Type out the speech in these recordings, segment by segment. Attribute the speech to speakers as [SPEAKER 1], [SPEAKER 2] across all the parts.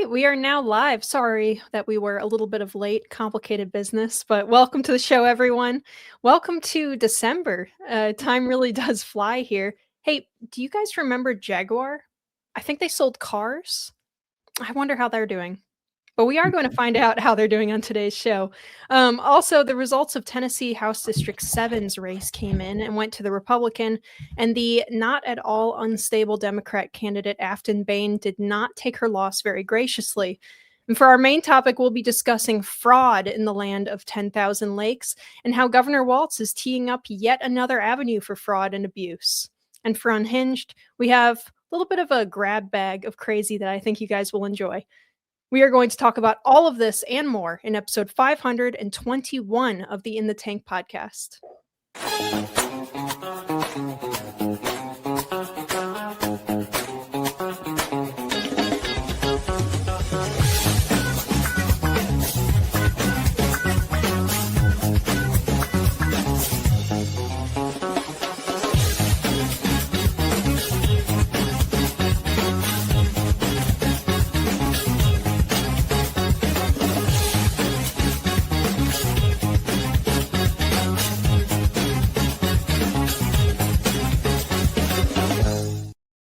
[SPEAKER 1] We are now live. Sorry that we were a little bit of late, complicated business, but welcome to the show, everyone. Welcome to December. Time really does fly here. Hey, do you guys remember Jaguar? I think they sold cars. I wonder how they're doing. But we are going to find out how they're doing on today's show. Also, the results of Tennessee House District 7's race came in and went to the Republican, and the not at all unstable Democrat candidate Aftyn Behn did not take her loss very graciously. And for our main topic, we'll be discussing fraud in the land of 10,000 lakes and how Governor Walz is teeing up yet another avenue for fraud and abuse. And for Unhinged, we have a little bit of a grab bag of crazy that I think you guys will enjoy. We are going to talk about all of this and more in episode 521 of the In the Tank podcast.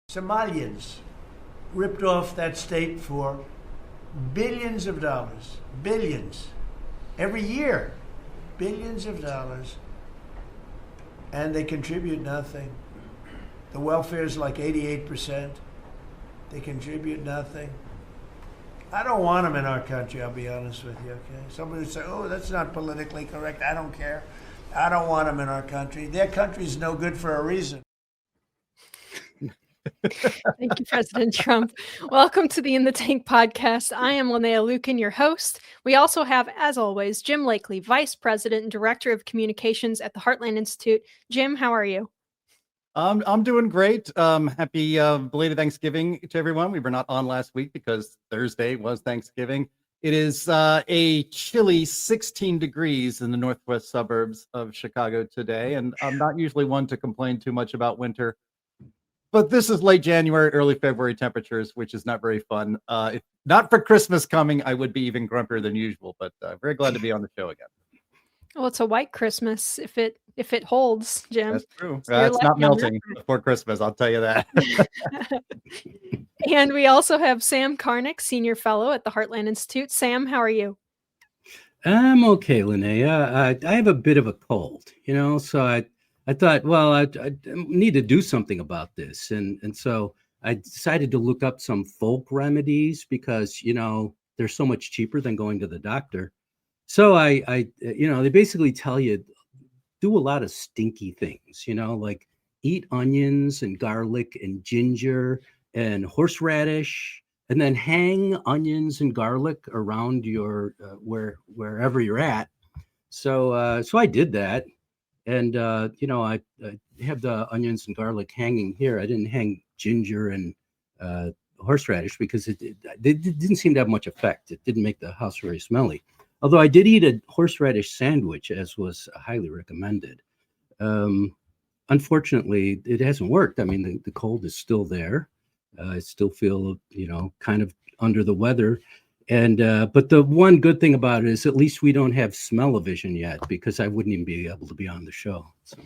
[SPEAKER 2] Somalians ripped off that state for billions of dollars, billions, every year, billions of dollars, and they contribute nothing. The welfare is like 88%. They contribute nothing. I don't want them in our country, I'll be honest with you, okay? Somebody would say, oh, that's not politically correct. I don't care. I don't want them in our country. Their country's no good for a reason.
[SPEAKER 1] Thank you, President Trump. Welcome to the In the Tank podcast. I am Linnea Lucan, your host. We also have, as always, Jim Lakely, Vice President and Director of Communications at the Heartland Institute. Jim, how are you?
[SPEAKER 3] I'm doing great. Happy belated Thanksgiving to everyone. We were not on last week because Thursday was Thanksgiving. It is a chilly 16 degrees in the northwest suburbs of Chicago today, and I'm not usually one to complain too much about winter. But this is late January, early February temperatures, which is not very fun. If not for Christmas coming, I would be even grumpier than usual, but very glad to be on the show again.
[SPEAKER 1] Well, it's a white Christmas if it holds, Jim.
[SPEAKER 3] That's true. It's not melting before Christmas, I'll tell you that.
[SPEAKER 1] And we also have Sam Karnick, Senior Fellow at the Heartland Institute. Sam, how are you?
[SPEAKER 4] I'm okay, Linnea. I have a bit of a cold, so I thought, well, I need to do something about this. And so I decided to look up some folk remedies because, they're so much cheaper than going to the doctor. So I they basically tell you, do a lot of stinky things, like eat onions and garlic and ginger and horseradish, and then hang onions and garlic around your wherever you're at. So I did that. And, I have the onions and garlic hanging here. I didn't hang ginger and horseradish because it didn't seem to have much effect. It didn't make the house very smelly. Although I did eat a horseradish sandwich, as was highly recommended. Unfortunately, it hasn't worked. I mean, the cold is still there. I still feel, kind of under the weather. And but the one good thing about it is at least we don't have smell-o-vision yet, because I wouldn't even be able to be on the show. So,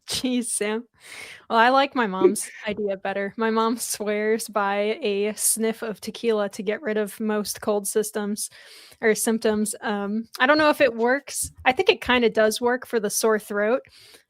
[SPEAKER 1] Jeez, Sam. Well, I like my mom's idea better. My mom swears by a sniff of tequila to get rid of most cold symptoms. I don't know if it works. I think it kind of does work for the sore throat.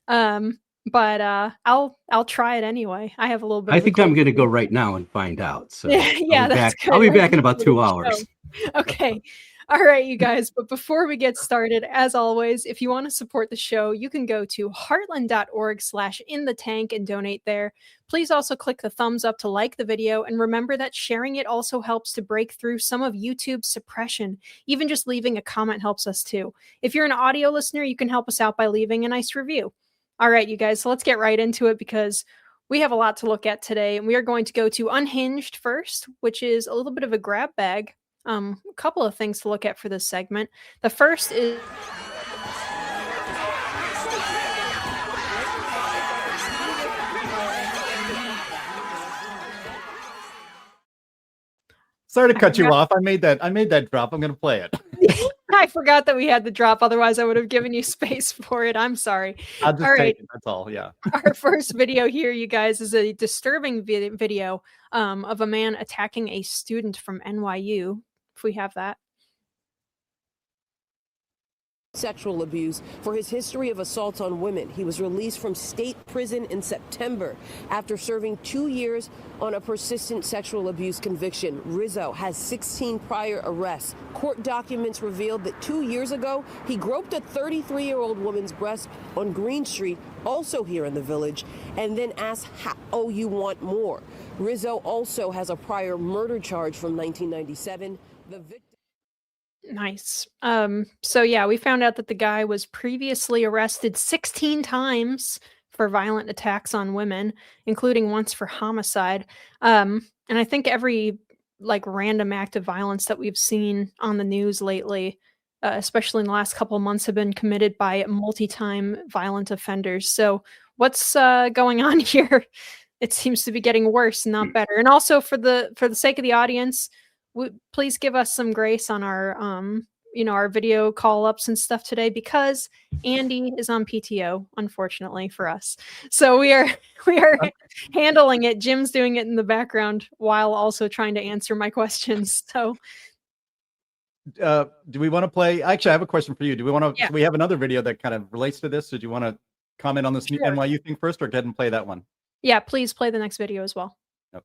[SPEAKER 1] But I'll try it anyway. I have a little bit.
[SPEAKER 4] I think I'm going to go right now and find out. So
[SPEAKER 1] yeah,
[SPEAKER 4] I'll be back in about 2 hours.
[SPEAKER 1] Okay. All right, you guys, but before we get started, as always, if you want to support the show, you can go to heartland.org/inthetank and donate there. Please also click the thumbs up to like the video, and remember that sharing it also helps to break through some of YouTube's suppression. Even just leaving a comment helps us too. If you're an audio listener, you can help us out by leaving a nice review. All right, you guys, so let's get right into it because we have a lot to look at today, and we are going to go to Unhinged first, which is a little bit of a grab bag. A couple of things to look at for this segment. The first is
[SPEAKER 3] Sorry to cut you off. I made that drop. I'm going to play it.
[SPEAKER 1] I forgot that we had the drop. Otherwise, I would have given you space for it. I'm sorry.
[SPEAKER 3] I'll just
[SPEAKER 1] All
[SPEAKER 3] take
[SPEAKER 1] right.
[SPEAKER 3] it. That's all. Yeah.
[SPEAKER 1] Our first video here, you guys, is a disturbing video of a man attacking a student from NYU. If we have that.
[SPEAKER 5] Sexual abuse for his history of assaults on women. He was released from state prison in September after serving 2 years on a persistent sexual abuse conviction. Rizzo has 16 prior arrests. Court documents revealed that 2 years ago, he groped a 33-year-old woman's breast on Green Street, also here in the Village, and then asked, "Oh, you want more?" Rizzo also has a prior murder charge from 1997. The victim.
[SPEAKER 1] Nice. So yeah, we found out that the guy was previously arrested 16 times for violent attacks on women, including once for homicide. And I think every random act of violence that we've seen on the news lately, especially in the last couple of months, have been committed by multi-time violent offenders. So what's going on here? It seems to be getting worse, not better. And also for the sake of the audience, please give us some grace on our our video call ups and stuff today, because Andy is on PTO, unfortunately for us. So we are handling it. Jim's doing it in the background while also trying to answer my questions. So
[SPEAKER 3] do we want to play? Actually, I have a question for you. Do we want to?
[SPEAKER 1] Yeah.
[SPEAKER 3] So we have another video that kind of relates to this. So do you want to comment on this
[SPEAKER 1] Sure.
[SPEAKER 3] NYU thing first, or go ahead and play that one?
[SPEAKER 1] Yeah, please play the next video as well.
[SPEAKER 3] Okay.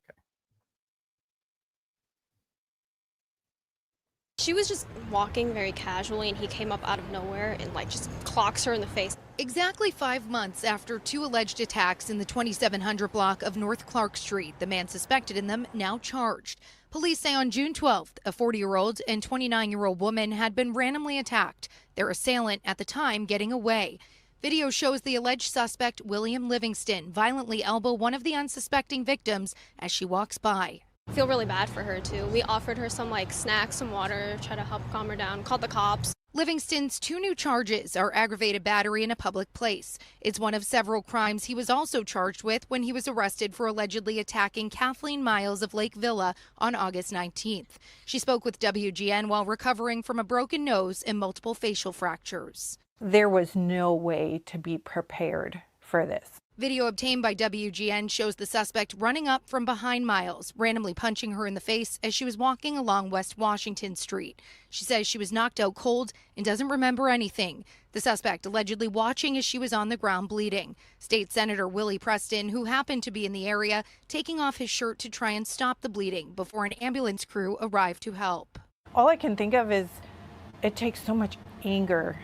[SPEAKER 6] She was just walking very casually, and he came up out of nowhere and just clocks her in the face.
[SPEAKER 7] Exactly 5 months after 2 alleged attacks in the 2700 block of North Clark Street, the man suspected in them now charged. Police say on June 12th, a 40-year-old and 29-year-old woman had been randomly attacked, their assailant at the time getting away. Video shows the alleged suspect, William Livingston, violently elbow one of the unsuspecting victims as she walks by.
[SPEAKER 6] I feel really bad for her too. We offered her some snacks, some water, try to help calm her down, called the cops.
[SPEAKER 7] Livingston's 2 new charges are aggravated battery in a public place. It's one of several crimes he was also charged with when he was arrested for allegedly attacking Kathleen Miles of Lake Villa on August 19th. She spoke with WGN while recovering from a broken nose and multiple facial fractures.
[SPEAKER 8] There was no way to be prepared for this.
[SPEAKER 7] Video obtained by WGN shows the suspect running up from behind Miles, randomly punching her in the face as she was walking along West Washington Street. She says she was knocked out cold and doesn't remember anything. The suspect allegedly watching as she was on the ground bleeding. State Senator Willie Preston, who happened to be in the area, taking off his shirt to try and stop the bleeding before an ambulance crew arrived to help.
[SPEAKER 8] All I can think of is it takes so much anger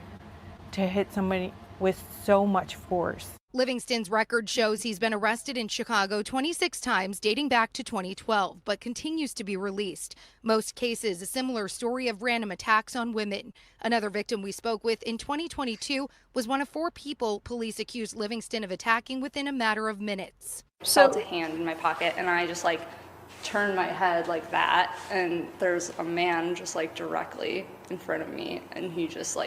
[SPEAKER 8] to hit somebody with so much force.
[SPEAKER 7] Livingston's record shows he's been arrested in Chicago 26 times dating back to 2012, but continues to be released. Most cases a similar story of random attacks on women. Another victim we spoke with in 2022 was one of 4 people police accused Livingston of attacking within a matter of minutes.
[SPEAKER 9] Felt a hand in my pocket, and I just turned my head like that, and there's a man just directly in front of me, and he just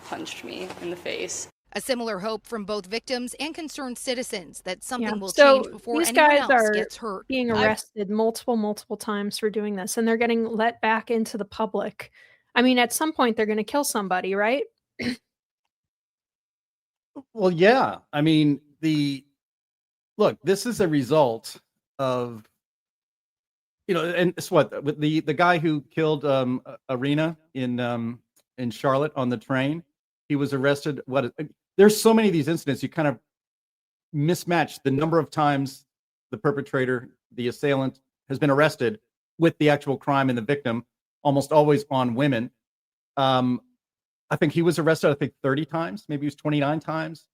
[SPEAKER 9] punched me in the face.
[SPEAKER 7] A similar hope from both victims and concerned citizens that something will
[SPEAKER 1] So
[SPEAKER 7] change before
[SPEAKER 1] these
[SPEAKER 7] anyone
[SPEAKER 1] guys
[SPEAKER 7] else
[SPEAKER 1] are
[SPEAKER 7] gets hurt.
[SPEAKER 1] being arrested multiple times for doing this, and they're getting let back into the public. I mean, at some point they're going to kill somebody, right?
[SPEAKER 3] Well, yeah. I mean, look, this is a result of, and it's what with the guy who killed Arena in Charlotte on the train. He was arrested. There's so many of these incidents. You kind of mismatch the number of times the perpetrator, the assailant, has been arrested with the actual crime and the victim, almost always on women. I think he was arrested, I think 30 times, maybe he was 29 times.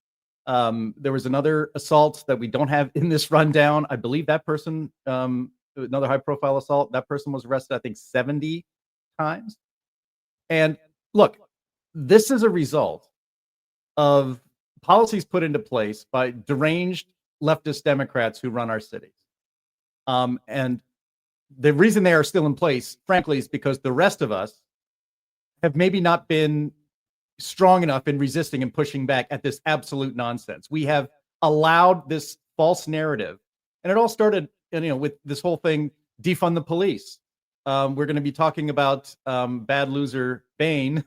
[SPEAKER 3] There was another assault that we don't have in this rundown. I believe that person, another high profile assault, that person was arrested, I think 70 times. And look, this is a result of policies put into place by deranged leftist Democrats who run our cities. And the reason they are still in place, frankly, is because the rest of us have maybe not been strong enough in resisting and pushing back at this absolute nonsense. We have allowed this false narrative, and it all started, with this whole thing, defund the police. We're going to be talking about bad loser Behn,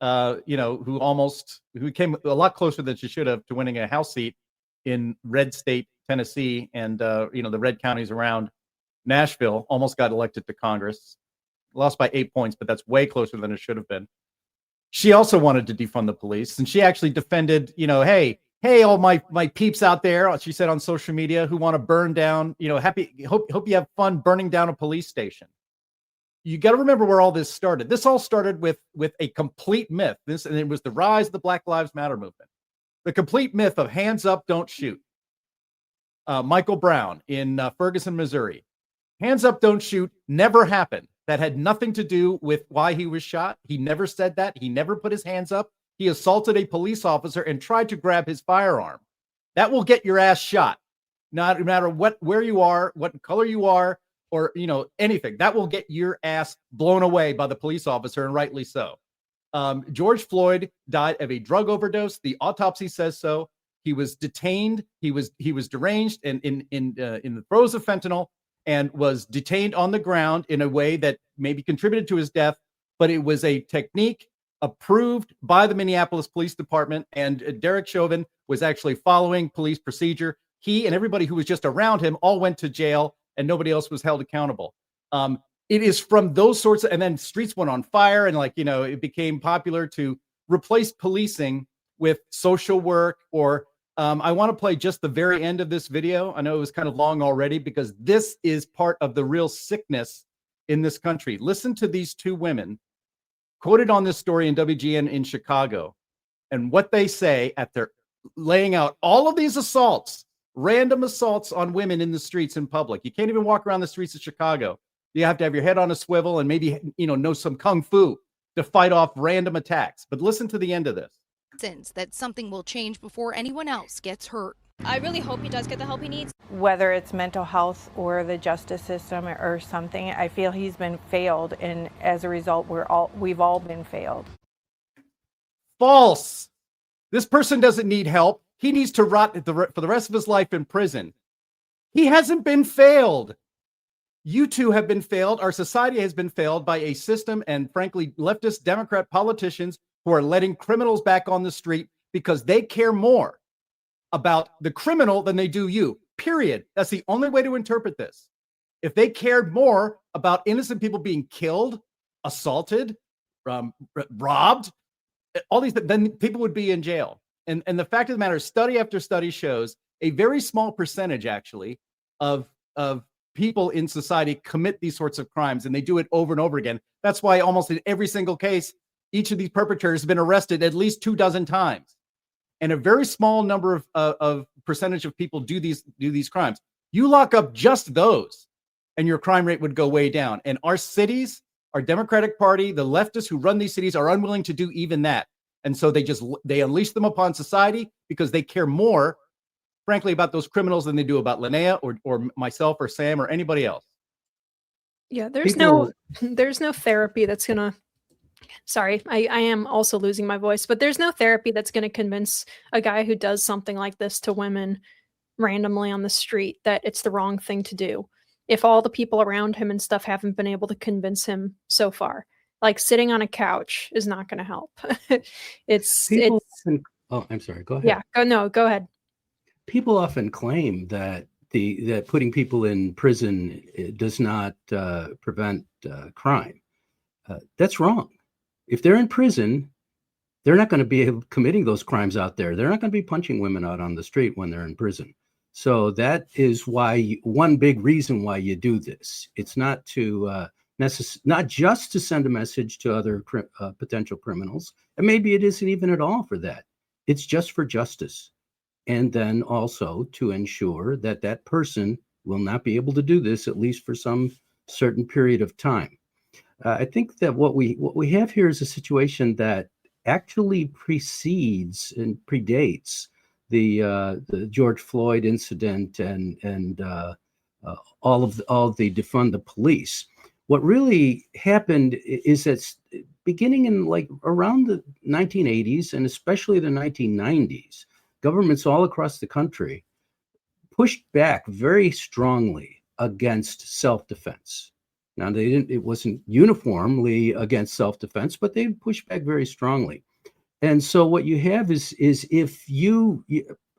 [SPEAKER 3] who came a lot closer than she should have to winning a House seat in red state Tennessee, and the red counties around Nashville. Almost got elected to Congress, lost by 8 points, but that's way closer than it should have been. She also wanted to defund the police, and she actually defended, hey, all my peeps out there, she said on social media, who want to burn down, hope you have fun burning down a police station. You got to remember where all this started. This all started with a complete myth. And it was the rise of the Black Lives Matter movement. The complete myth of hands up, don't shoot. Michael Brown in Ferguson, Missouri. Hands up, don't shoot never happened. That had nothing to do with why he was shot. He never said that. He never put his hands up. He assaulted a police officer and tried to grab his firearm. That will get your ass shot. No matter where you are, what color you are, or anything. That will get your ass blown away by the police officer, and rightly so. George Floyd died of a drug overdose. The autopsy says so. He was detained. He was deranged and in the throes of fentanyl, and was detained on the ground in a way that maybe contributed to his death, but it was a technique approved by the Minneapolis Police Department, and Derek Chauvin was actually following police procedure. He and everybody who was just around him all went to jail, and nobody else was held accountable. It is from those sorts of, and then streets went on fire, and it became popular to replace policing with social work, or I want to play just the very end of this video. I know it was kind of long already, because this is part of the real sickness in this country. Listen to these two women quoted on this story in WGN in Chicago, and what they say at their laying out all of these assaults, random assaults on women in the streets in public. You can't even walk around the streets of Chicago. You have to have your head on a swivel and maybe, know some kung fu to fight off random attacks. But listen to the end of this.
[SPEAKER 7] That something will change before anyone else gets hurt.
[SPEAKER 6] I really hope he does get the help he needs.
[SPEAKER 8] Whether it's mental health or the justice system or something, I feel he's been failed, and as a result, we've all been failed.
[SPEAKER 3] False. This person doesn't need help. He needs to rot for the rest of his life in prison. He hasn't been failed. You two have been failed. Our society has been failed by a system and, frankly, leftist Democrat politicians who are letting criminals back on the street because they care more about the criminal than they do you, period. That's the only way to interpret this. If they cared more about innocent people being killed, assaulted, robbed, all these, then people would be in jail. And the fact of the matter is, study after study shows a very small percentage, actually, of people in society commit these sorts of crimes, and they do it over and over again. That's why almost in every single case, each of these perpetrators has been arrested at least 24 times. And a very small number of percentage of people do these crimes. You lock up just those, and your crime rate would go way down. And our cities, our Democratic Party, the leftists who run these cities are unwilling to do even that. And so they unleash them upon society because they care more, frankly, about those criminals than they do about Linnea or myself or Sam or anybody else.
[SPEAKER 1] Yeah, there's no therapy that's gonna. Sorry, I am also losing my voice, but there's no therapy that's going to convince a guy who does something like this to women randomly on the street that it's the wrong thing to do. If all the people around him and stuff haven't been able to convince him so far, like sitting on a couch is not going to help.
[SPEAKER 4] Oh, I'm sorry. Go ahead.
[SPEAKER 1] Yeah, go ahead.
[SPEAKER 4] People often claim that that putting people in prison does not prevent crime. That's wrong. If they're in prison, they're not going to be committing those crimes out there. They're not going to be punching women out on the street when they're in prison. So that is why one big reason why you do this. It's not to not just to send a message to other potential criminals, and maybe it isn't even at all for that. It's just for justice. And then also to ensure that that person will not be able to do this, at least for some certain period of time. I think that what we have here is a situation that actually precedes and predates the George Floyd incident and all of the defund the police. What really happened is that beginning in like around the 1980s and especially the 1990s, governments all across the country pushed back very strongly against self-defense. Now it wasn't uniformly against self-defense, but they pushed back very strongly. And so what you have is if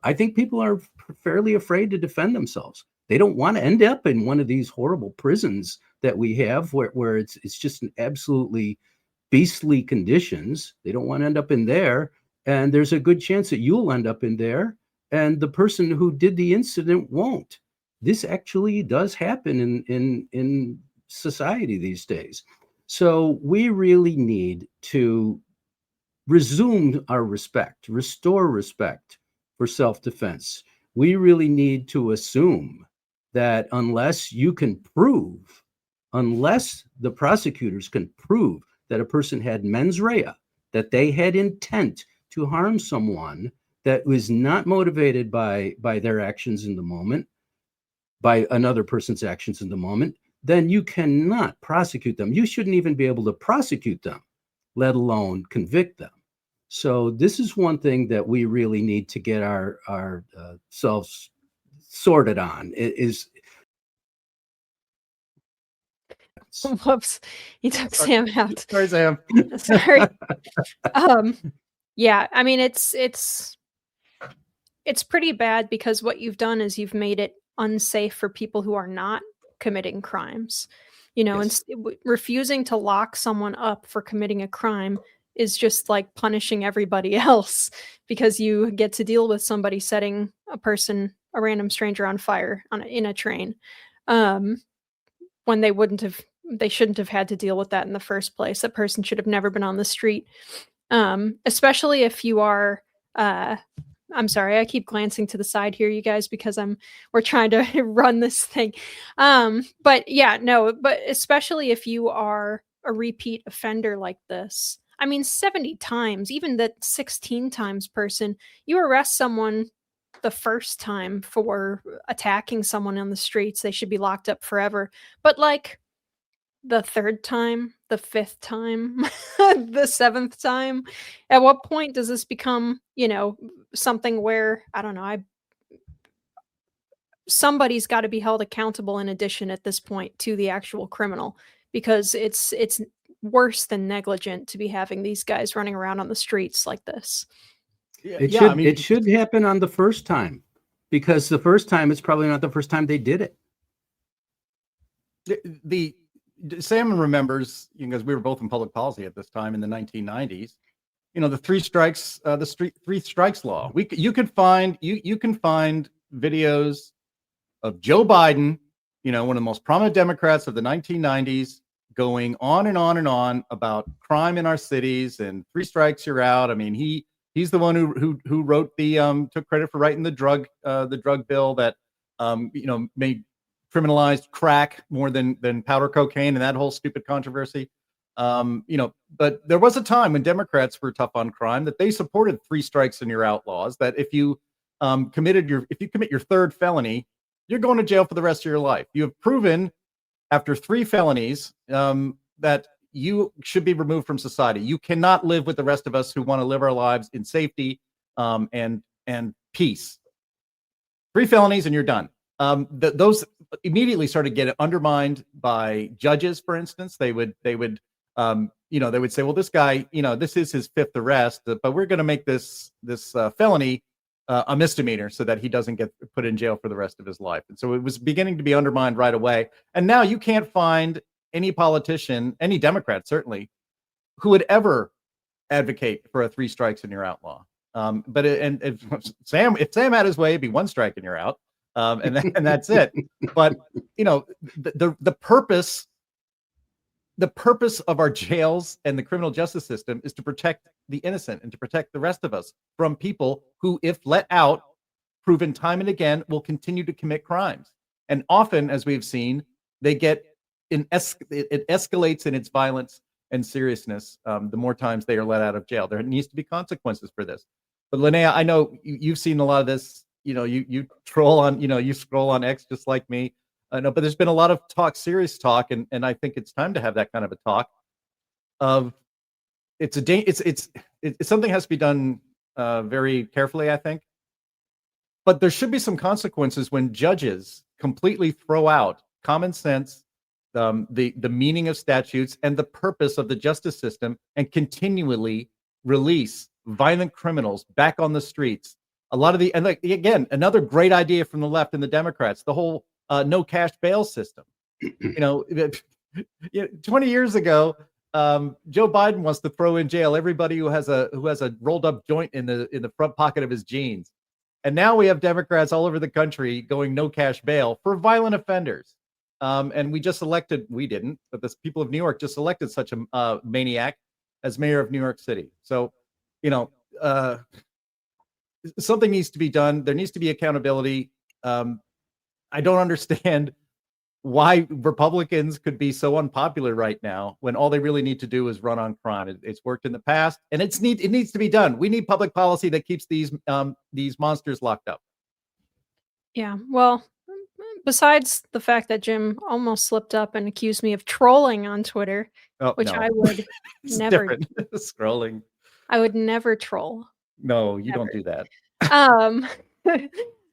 [SPEAKER 4] I think people are fairly afraid to defend themselves. They don't want to end up in one of these horrible prisons that we have where it's just an absolutely beastly conditions. They don't want to end up in there. And there's a good chance that you'll end up in there and the person who did the incident won't. This actually does happen in society these days. So we really need to resume our respect, restore respect for self-defense. We really need to assume that unless the prosecutors can prove that a person had mens rea, that they had intent to harm someone that was not motivated by their actions in the moment, by another person's actions in the moment, then you cannot prosecute them. You shouldn't even be able to prosecute them, let alone convict them. So this is one thing that we really need to get our selves sorted on.
[SPEAKER 1] Whoops, you took Sam out.
[SPEAKER 3] Sorry, Sam.
[SPEAKER 1] Sorry. Yeah, I mean it's pretty bad because what you've done is you've made it unsafe for people who are not committing crimes.
[SPEAKER 3] Yes.
[SPEAKER 1] And refusing to lock someone up for committing a crime is just like punishing everybody else because you get to deal with somebody setting a random stranger on fire in a train, when they shouldn't have had to deal with that in the first place. That person should have never been on the street. Especially if you are, I'm sorry, I keep glancing to the side here, you guys, because we're trying to run this thing. But especially if you are a repeat offender like this. I mean, 70 times, even the 16 times person, you arrest someone the first time for attacking someone on the streets, they should be locked up forever. But like the third time, the fifth time, the seventh time, at what point does this become, something where, I don't know, somebody's got to be held accountable in addition at this point to the actual criminal, because it's worse than negligent to be having these guys running around on the streets like this.
[SPEAKER 4] It should happen on the first time, because the first time it's probably not the first time they did it.
[SPEAKER 3] Sam remembers, because we were both in public policy at this time in the 1990s. The three strikes law. You can find videos of Joe Biden, one of the most prominent Democrats of the 1990s, going on and on and on about crime in our cities and 3 strikes you're out. I mean, he's the one who wrote took credit for writing the drug bill that made criminalized crack more than powder cocaine and that whole stupid controversy. But there was a time when Democrats were tough on crime that they supported 3 strikes and you're out laws, that if you commit your third felony, you're going to jail for the rest of your life. You have proven after 3 felonies that you should be removed from society. You cannot live with the rest of us who want to live our lives in safety and peace. 3 felonies and you're done. Those immediately started getting undermined by judges. For instance, they would say, well, this guy, this is his 5th arrest, but we're going to make this felony a misdemeanor so that he doesn't get put in jail for the rest of his life. And so it was beginning to be undermined right away. And now you can't find any politician, any Democrat certainly, who would ever advocate for a 3 strikes and you're outlaw. But if Sam had his way, it'd be 1 strike and you're out. And that's it. But the purpose the purpose of our jails and the criminal justice system is to protect the innocent and to protect the rest of us from people who, if let out, proven time and again, will continue to commit crimes. And often, as we've seen, they get it escalates in its violence and seriousness the more times they are let out of jail. There needs to be consequences for this. But Linnea, I know you've seen a lot of this. You troll on, you scroll on X just like me. I know, but there's been a lot of serious talk, and I think it's time to have that kind of a talk. Of it's something has to be done very carefully, I think. But there should be some consequences when judges completely throw out common sense, the meaning of statutes, and the purpose of the justice system, and continually release violent criminals back on the streets. A lot of again, another great idea from the left and the Democrats, the whole no cash bail system. 20 years ago, Joe Biden wants to throw in jail everybody who has a rolled up joint in the front pocket of his jeans. And now we have Democrats all over the country going no cash bail for violent offenders. And we didn't, but the people of New York just elected such a maniac as mayor of New York City. So, something needs to be done. There needs to be accountability. I don't understand why Republicans could be so unpopular right now when all they really need to do is run on crime. It's worked in the past, and it needs to be done. We need public policy that keeps these monsters locked up.
[SPEAKER 1] Yeah, well, besides the fact that Jim almost slipped up and accused me of trolling on Twitter, which
[SPEAKER 3] no.
[SPEAKER 1] I would never
[SPEAKER 3] scrolling.
[SPEAKER 1] I would never troll.
[SPEAKER 3] No, you don't do that.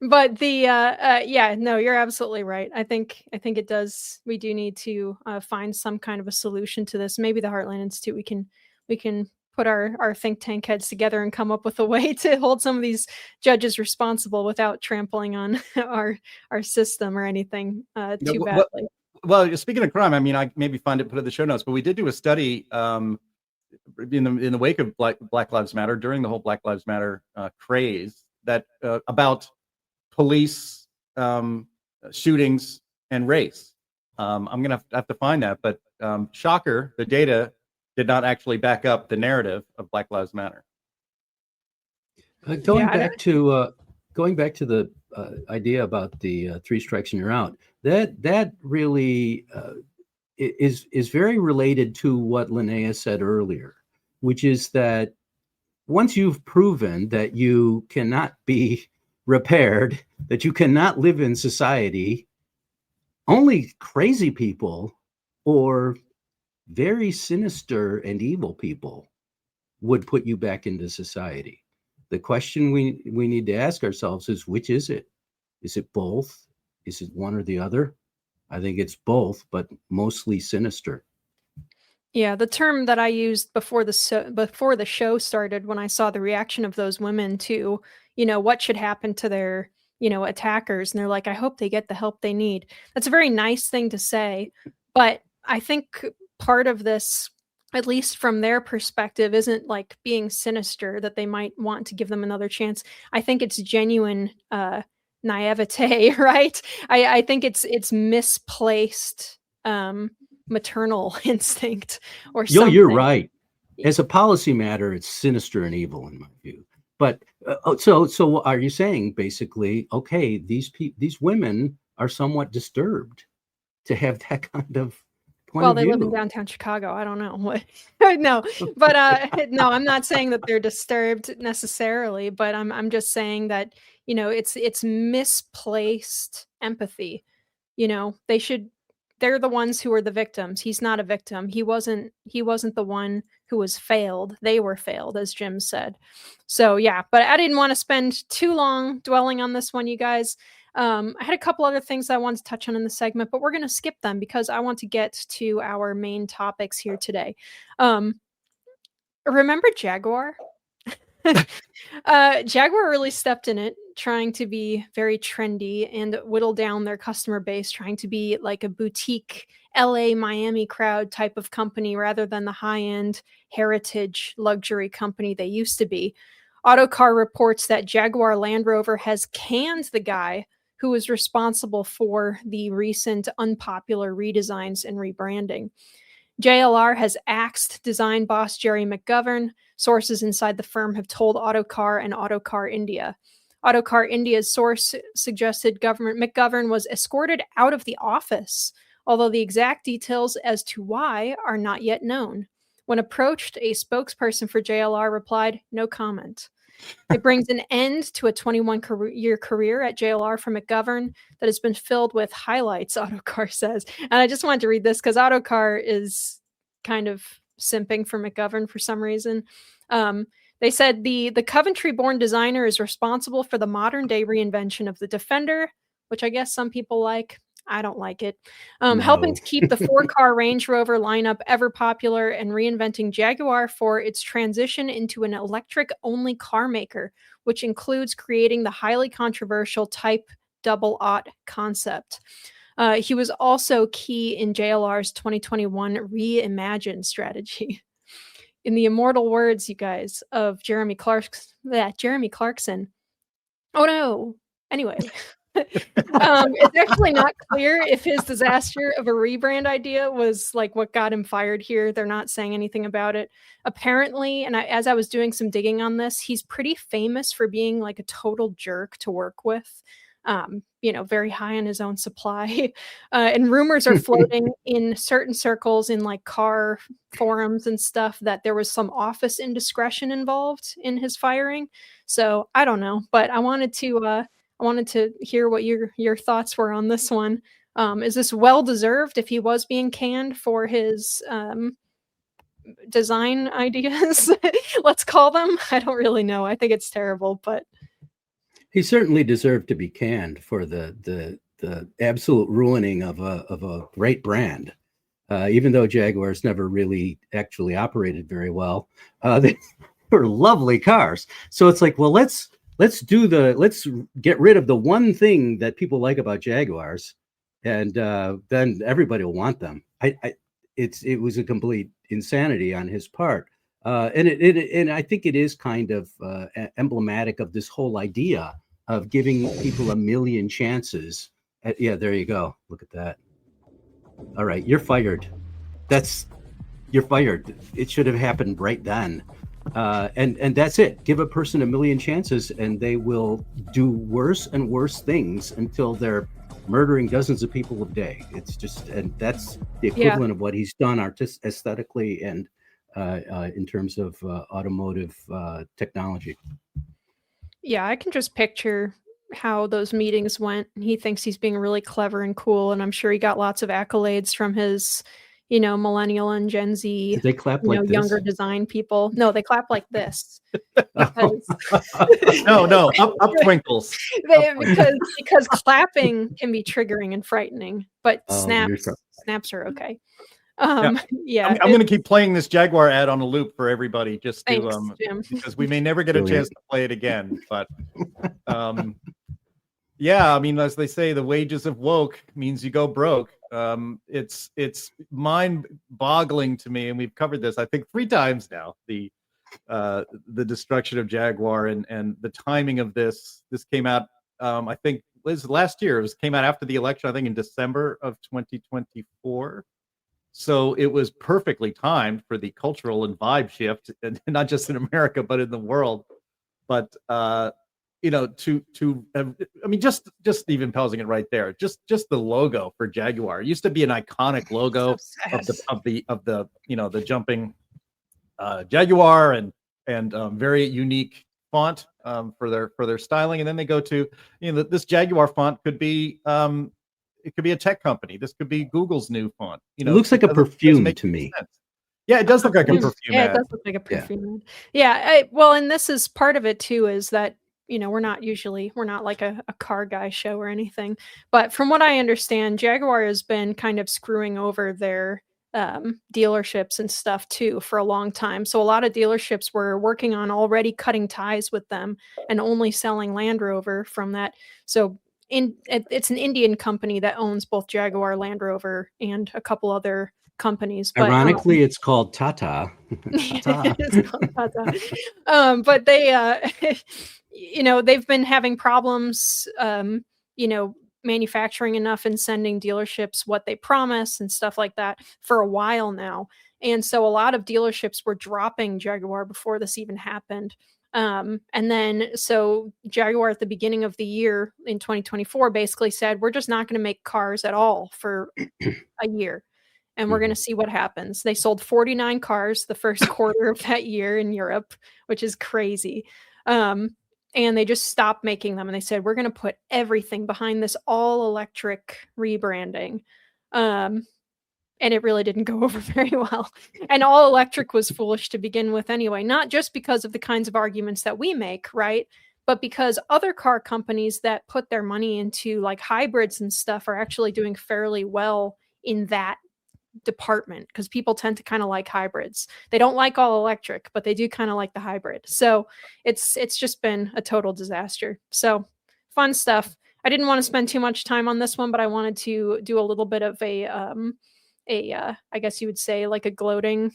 [SPEAKER 1] But no, you're absolutely right. I think it does. We do need to find some kind of a solution to this. Maybe the Heartland Institute, we can put our think tank heads together and come up with a way to hold some of these judges responsible without trampling on our system or anything too badly.
[SPEAKER 3] Well, speaking of crime, I mean, I maybe find it put in the show notes, but we did do a study in the wake of Black Lives Matter, during the whole Black Lives Matter craze, that about police shootings and race. I'm gonna have to find that, but shocker, the data did not actually back up the narrative of Black Lives Matter.
[SPEAKER 4] Going back to the idea about the 3 strikes and you're out, that really is very related to what Linnea said earlier, which is that once you've proven that you cannot be repaired, that you cannot live in society, only crazy people or very sinister and evil people would put you back into society. The question we need to ask ourselves is, which is it? Is it both? Is it one or the other? I think it's both, but mostly sinister.
[SPEAKER 1] Yeah, the term that I used before the show started, when I saw the reaction of those women to, what should happen to their, attackers, and they're like, I hope they get the help they need. That's a very nice thing to say, but I think part of this, at least from their perspective, isn't like being sinister that they might want to give them another chance. I think it's genuine naivete, right? I think it's misplaced maternal instinct or something.
[SPEAKER 4] You're right. As a policy matter, it's sinister and evil in my view. But so are you saying basically, okay, these women are somewhat disturbed to have that kind of point of view?
[SPEAKER 1] Well, they live in downtown Chicago. I don't know what. No, but no, I'm not saying that they're disturbed necessarily, but I'm just saying that, it's misplaced empathy. They're the ones who are the victims. He's not a victim. He wasn't the one who was failed. They were failed, as Jim said. So yeah, but I didn't want to spend too long dwelling on this one, you guys. I had a couple other things I wanted to touch on in the segment, but we're going to skip them because I want to get to our main topics here today. Remember Jaguar? Jaguar really stepped in it, trying to be very trendy and whittle down their customer base, trying to be like a boutique LA, Miami crowd type of company rather than the high-end heritage luxury company they used to be. Autocar reports that Jaguar Land Rover has canned the guy who was responsible for the recent unpopular redesigns and rebranding. JLR has axed design boss Jerry McGovern. Sources inside the firm have told Autocar and Autocar India. Autocar India's source suggested McGovern was escorted out of the office, although the exact details as to why are not yet known. When approached, a spokesperson for JLR replied, "No comment." It brings an end to a 21-year career at JLR for McGovern that has been filled with highlights, Autocar says. And I just wanted to read this because Autocar is kind of simping for McGovern for some reason. They said the Coventry-born designer is responsible for the modern-day reinvention of the Defender, which I guess some people like. I don't like it. Helping to keep the four-car Range Rover lineup ever popular and reinventing Jaguar for its transition into an electric-only car maker, which includes creating the highly controversial Type Double Aught concept. He was also key in JLR's 2021 Reimagine strategy. In the immortal words, you guys, of Jeremy Clarkson. Oh no. Anyway. It's actually not clear if his disaster of a rebrand idea was like what got him fired here. They're not saying anything about it. Apparently, and as I was doing some digging on this, he's pretty famous for being like a total jerk to work with. Very high on his own supply. And rumors are floating in certain circles in like car forums and stuff that there was some office indiscretion involved in his firing. So I don't know, but I wanted to hear what your thoughts were on this one. Is this well-deserved if he was being canned for his design ideas? Let's call them. I don't really know. I think it's terrible, but
[SPEAKER 4] he certainly deserved to be canned for the absolute ruining of a great brand. Even though Jaguars never really actually operated very well, they were lovely cars. So it's like, well, let's get rid of the one thing that people like about Jaguars, and then everybody will want them. It was a complete insanity on his part, and I think it is kind of emblematic of this whole idea of giving people a million chances. Yeah, there you go. Look at that. All right, you're fired. You're fired. It should have happened right then. And that's it. Give a person a million chances and they will do worse and worse things until they're murdering dozens of people a day. It's just, and that's the equivalent of what he's done aesthetically and in terms of automotive technology.
[SPEAKER 1] Yeah, I can just picture how those meetings went. He thinks he's being really clever and cool, and I'm sure he got lots of accolades from his millennial and Gen Z,
[SPEAKER 4] did they clap like this?
[SPEAKER 1] Younger design people. No, they clap like this.
[SPEAKER 3] No, up twinkles.
[SPEAKER 1] Because clapping can be triggering and frightening, but snaps are okay.
[SPEAKER 3] I'm going to keep playing this Jaguar ad on a loop for everybody, just to
[SPEAKER 1] Jim.
[SPEAKER 3] Because we may never get a chance to play it again. But I mean, as they say, the wages of woke means you go broke. It's mind-boggling to me, and we've covered this I think 3 times now. The destruction of Jaguar and the timing of this. This came out, I think, was last year. It came out after the election, I think, in December of 2024. So it was perfectly timed for the cultural and vibe shift, and not just in America but in the world. But just even pausing it right there, just the logo for Jaguar. It used to be an iconic logo of the jumping Jaguar and very unique font for their styling. And then they go to this Jaguar font could be it could be a tech company. This could be Google's new font.
[SPEAKER 4] It looks like a perfume to me.
[SPEAKER 3] Sense. Yeah, it does look like a perfume.
[SPEAKER 1] Yeah, it does look like a perfume. Yeah, and this is part of it too, is that we're not like a car guy show or anything. But from what I understand, Jaguar has been kind of screwing over their dealerships and stuff too for a long time. So a lot of dealerships were working on already cutting ties with them and only selling Land Rover from that. So it's an Indian company that owns both Jaguar, Land Rover, and a couple other companies. But,
[SPEAKER 4] ironically, it's called Tata.
[SPEAKER 1] It's called Tata. But they, they've been having problems, manufacturing enough and sending dealerships what they promise and stuff like that for a while now. And so a lot of dealerships were dropping Jaguar before this even happened. And then so Jaguar at the beginning of the year in 2024 basically said, we're just not going to make cars at all for a year. And we're going to see what happens. They sold 49 cars the first quarter of that year in Europe, which is crazy. And they just stopped making them. And they said, we're going to put everything behind this all electric rebranding. And it really didn't go over very well. And all electric was foolish to begin with anyway, not just because of the kinds of arguments that we make, right? But because other car companies that put their money into like hybrids and stuff are actually doing fairly well in that department, because people tend to kind of like hybrids. They don't like all electric, but they do kind of like the hybrid. So it's just been a total disaster. So fun stuff. I didn't want to spend too much time on this one, but I wanted to do a little bit of I guess you would say like a gloating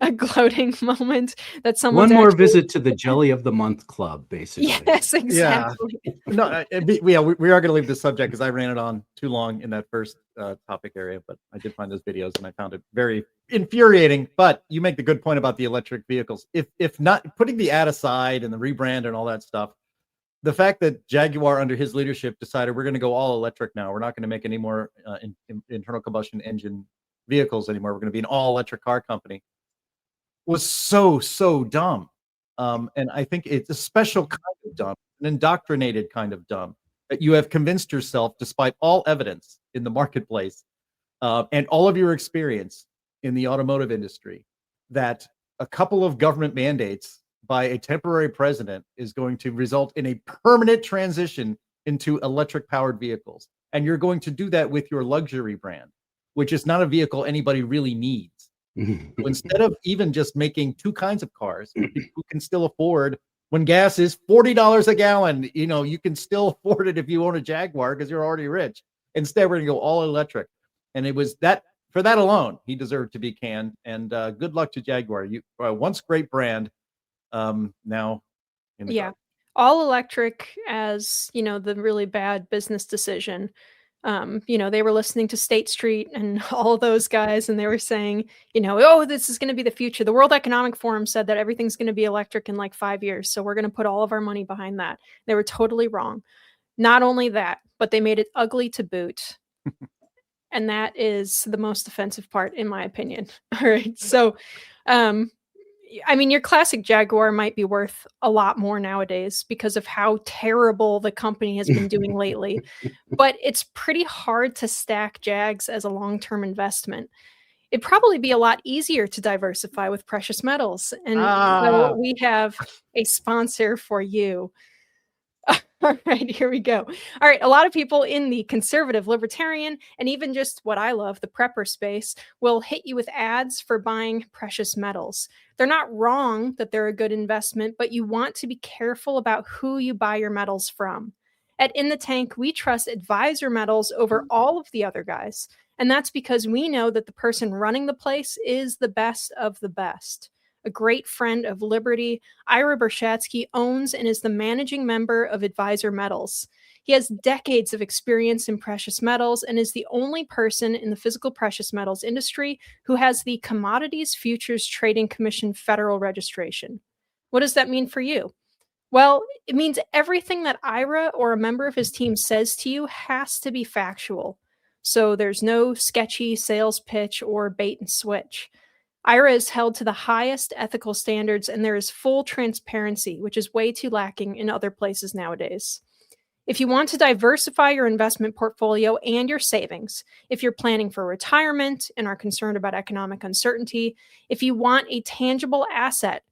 [SPEAKER 1] a gloating moment that someone
[SPEAKER 4] one more visit to the Jelly of the Month Club, basically.
[SPEAKER 1] Yes, exactly.
[SPEAKER 3] Yeah. No, we are going to leave this subject because I ran it on too long in that first topic area, but I did find those videos and I found it very infuriating. But you make the good point about the electric vehicles. If not putting the ad aside and the rebrand and all that stuff, the fact that Jaguar under his leadership decided we're going to go all electric now, we're not going to make any more internal combustion engine vehicles anymore, we're going to be an all electric car company, was so dumb. And I think it's a special kind of dumb, an indoctrinated kind of dumb, that you have convinced yourself, despite all evidence in the marketplace and all of your experience in the automotive industry, that a couple of government mandates by a temporary president is going to result in a permanent transition into electric powered vehicles. And you're going to do that with your luxury brand, which is not a vehicle anybody really needs. So instead of even just making two kinds of cars for people who can still afford, when gas is $40 a gallon, you can still afford it if you own a Jaguar because you're already rich. Instead, we're going to go all electric. And it was that, for that alone, he deserved to be canned. And good luck to Jaguar. You once great brand, now in the dark.
[SPEAKER 1] All electric as the really bad business decision. They were listening to State Street and all of those guys, and they were saying, oh, this is going to be the future. The World Economic Forum said that everything's going to be electric in like 5 years, so we're going to put all of our money behind that. They were totally wrong. Not only that, but they made it ugly to boot. And that is the most offensive part, in my opinion. All right. So, your classic Jaguar might be worth a lot more nowadays because of how terrible the company has been doing lately. But it's pretty hard to stack Jags as a long-term investment. It'd probably be a lot easier to diversify with precious metals. And so we have a sponsor for you. All right, here we go. All right, a lot of people in the conservative, libertarian, and even just what I love, the prepper space, will hit you with ads for buying precious metals. They're not wrong that they're a good investment, but you want to be careful about who you buy your metals from. At In the Tank, we trust Advisor Metals over all of the other guys, and that's because we know that the person running the place is the best of the best. A great friend of Liberty, Ira Bershatsky owns and is the managing member of Advisor Metals. He has decades of experience in precious metals and is the only person in the physical precious metals industry who has the Commodities Futures Trading Commission federal registration. What does that mean for you? Well, it means everything that Ira or a member of his team says to you has to be factual. So there's no sketchy sales pitch or bait and switch. Ira is held to the highest ethical standards, and there is full transparency, which is way too lacking in other places nowadays. If you want to diversify your investment portfolio and your savings, if you're planning for retirement and are concerned about economic uncertainty, if you want a tangible asset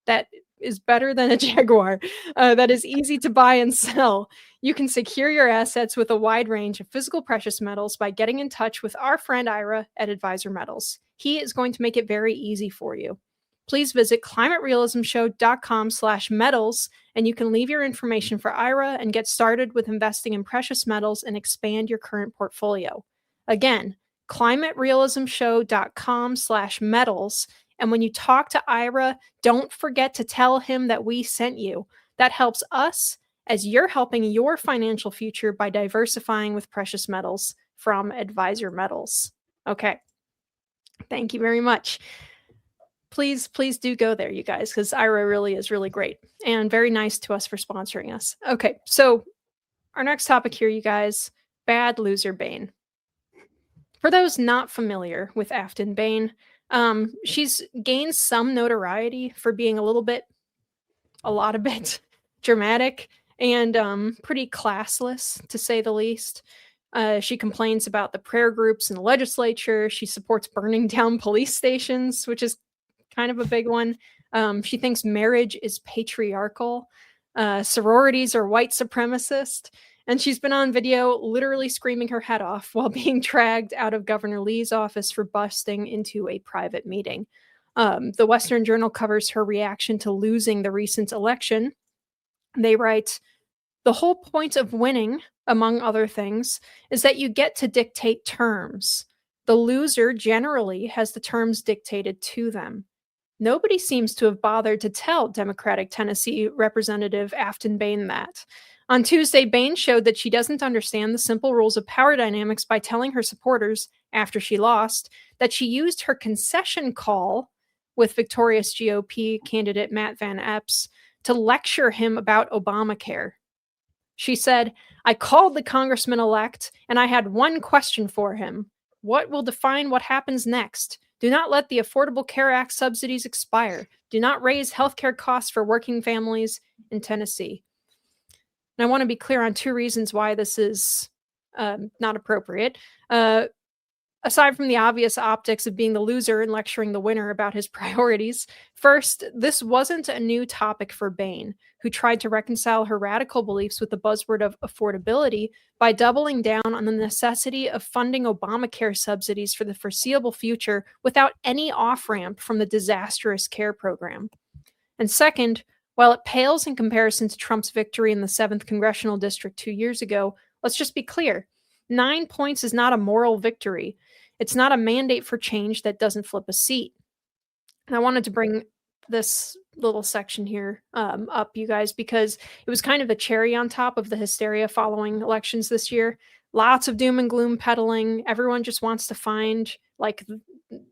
[SPEAKER 1] that is better than a Jaguar, that is easy to buy and sell, you can secure your assets with a wide range of physical precious metals by getting in touch with our friend Ira at Advisor Metals. He is going to make it very easy for you. Please visit climaterealismshow.com/metals, and you can leave your information for Ira and get started with investing in precious metals and expand your current portfolio. Again, climaterealismshow.com/metals. And when you talk to Ira, don't forget to tell him that we sent you. That helps us, as you're helping your financial future by diversifying with precious metals from Advisor Metals. Okay. Thank you very much. Please do go there, you guys, because Ira really is really great and very nice to us for sponsoring us. Okay, so our next topic here, you guys, bad loser Behn. For those not familiar with Aftyn Behn, she's gained some notoriety for being a lot of bit dramatic and pretty classless, to say the least. She complains about the prayer groups in the legislature. She supports burning down police stations, which is kind of a big one. She thinks marriage is patriarchal. Sororities are white supremacist. And she's been on video literally screaming her head off while being dragged out of Governor Lee's office for busting into a private meeting. The Western Journal covers her reaction to losing the recent election. They write, "The whole point of winning, among other things, is that you get to dictate terms. The loser generally has the terms dictated to them. Nobody seems to have bothered to tell Democratic Tennessee Representative Aftyn Behn that. On Tuesday, Behn showed that she doesn't understand the simple rules of power dynamics by telling her supporters, after she lost, that she used her concession call with victorious GOP candidate Matt Van Epps to lecture him about Obamacare. She said, 'I called the congressman-elect and I had one question for him. What will define what happens next? Do not let the Affordable Care Act subsidies expire. Do not raise healthcare costs for working families in Tennessee.'" And I want to be clear on two reasons why this is not appropriate. Aside from the obvious optics of being the loser and lecturing the winner about his priorities, first, this wasn't a new topic for Behn, who tried to reconcile her radical beliefs with the buzzword of affordability by doubling down on the necessity of funding Obamacare subsidies for the foreseeable future without any off-ramp from the disastrous care program. And second, while it pales in comparison to Trump's victory in the 7th Congressional District 2 years ago, let's just be clear. 9 points is not a moral victory. It's not a mandate for change that doesn't flip a seat. And I wanted to bring this little section here up, you guys, because it was kind of the cherry on top of the hysteria following elections this year. Lots of doom and gloom peddling. Everyone just wants to find, like,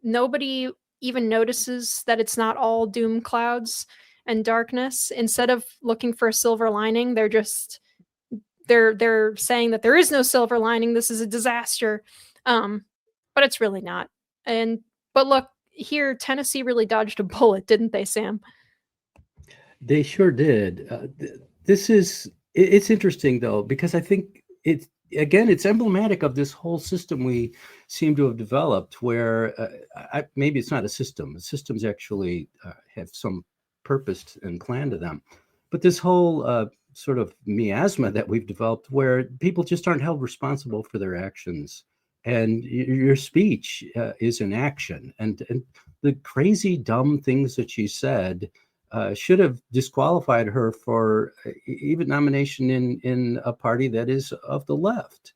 [SPEAKER 1] nobody even notices that it's not all doom clouds and darkness. Instead of looking for a silver lining, they're saying that there is no silver lining. This is a disaster. But it's really not. But look, here, Tennessee really dodged a bullet, didn't they, Sam?
[SPEAKER 4] They sure did. It's interesting, though, because I think it's emblematic of this whole system we seem to have developed where maybe it's not a system. Systems actually have some purpose and plan to them. But this whole sort of miasma that we've developed where people just aren't held responsible for their actions. And your speech is an action. And the crazy, dumb things that she said should have disqualified her for even nomination in a party that is of the left.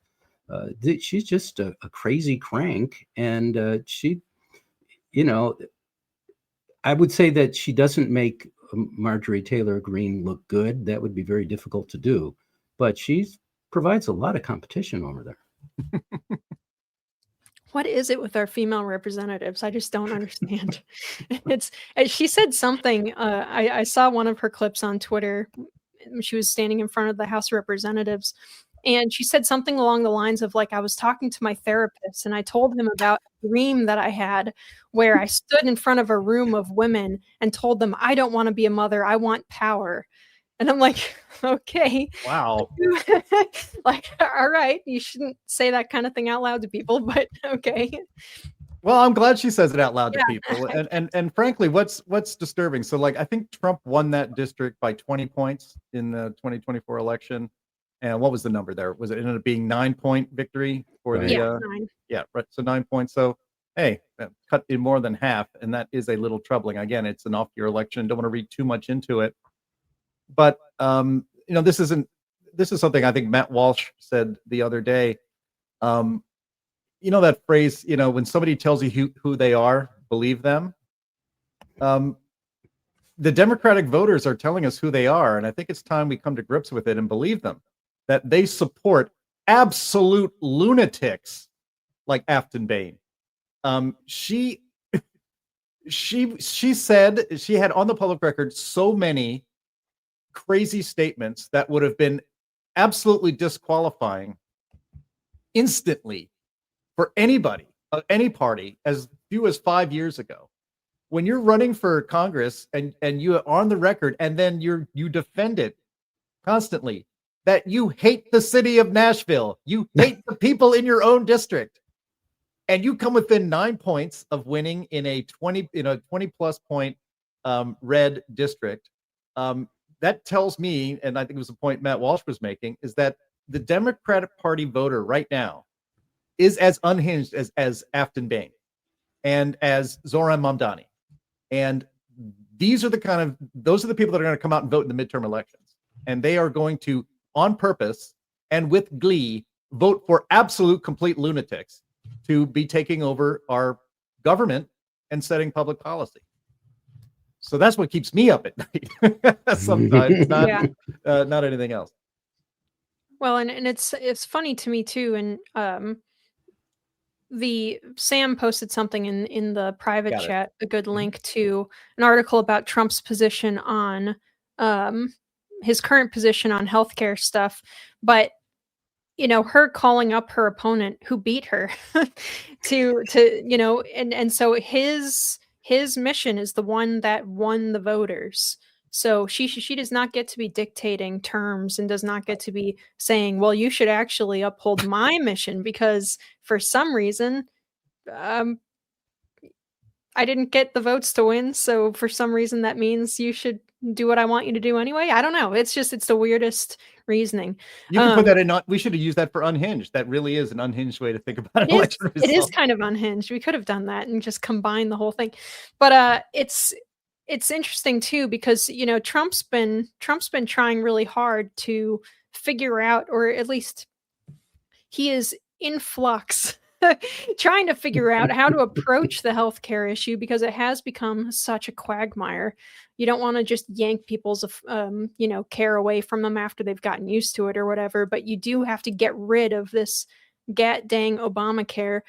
[SPEAKER 4] She's just a crazy crank. And she, I would say that she doesn't make Marjorie Taylor Greene look good. That would be very difficult to do. But she provides a lot of competition over there.
[SPEAKER 1] What is it with our female representatives? I just don't understand. She said something. I saw one of her clips on Twitter. She was standing in front of the House of Representatives, and she said something along the lines of, like, I was talking to my therapist and I told him about a dream that I had where I stood in front of a room of women and told them, I don't want to be a mother. I want power. And I'm like, okay.
[SPEAKER 3] Wow.
[SPEAKER 1] Like, all right, you shouldn't say that kind of thing out loud to people, but okay.
[SPEAKER 3] Well, I'm glad she says it out loud to people. And frankly, what's disturbing? So, like, I think Trump won that district by 20 points in the 2024 election. And what was the number there? Was it ended up being 9-point victory for the
[SPEAKER 1] 9.
[SPEAKER 3] Yeah, right. So 9 points. So hey, cut in more than half, and that is a little troubling. Again, it's an off-year election. Don't want to read too much into it. But this is something I think Matt Walsh said the other day. That phrase, when somebody tells you who they are, believe them. the Democratic voters are telling us who they are, and I think it's time we come to grips with it and believe them, that they support absolute lunatics like Aftyn Behn. She said she had on the public record so many crazy statements that would have been absolutely disqualifying instantly for anybody, any party, as few as 5 years ago. When you're running for Congress and you are on the record and then you defend it constantly, that you hate the city of Nashville, you hate the people in your own district, and you come within 9 points of winning in a 20 plus point red district, that tells me, and I think it was the point Matt Walsh was making, is that the Democratic Party voter right now is as unhinged as Aftyn Behn and as Zohran Mamdani. And those are the people that are going to come out and vote in the midterm elections. And they are going to, on purpose and with glee, vote for absolute complete lunatics to be taking over our government and setting public policy. So that's what keeps me up at night. Sometimes, not anything else.
[SPEAKER 1] Well, and it's funny to me too, and the Sam posted something in the private chat, a good link to an article about Trump's position on his current position on healthcare stuff, but her calling up her opponent who beat her to and so his mission is the one that won the voters. So she does not get to be dictating terms and does not get to be saying, well, you should actually uphold my mission because for some reason I didn't get the votes to win. So for some reason that means you should do what I want you to do anyway. I don't know. It's the weirdest reasoning.
[SPEAKER 3] You can put that in. We should have used that for unhinged. That really is an unhinged way to think about an election result.
[SPEAKER 1] It is kind of unhinged. We could have done that and just combined the whole thing. But it's interesting too, because Trump's been trying really hard to figure out, or at least he is in flux trying to figure out how to approach the healthcare issue, because it has become such a quagmire. You don't want to just yank people's care away from them after they've gotten used to it or whatever, but you do have to get rid of this dang Obamacare.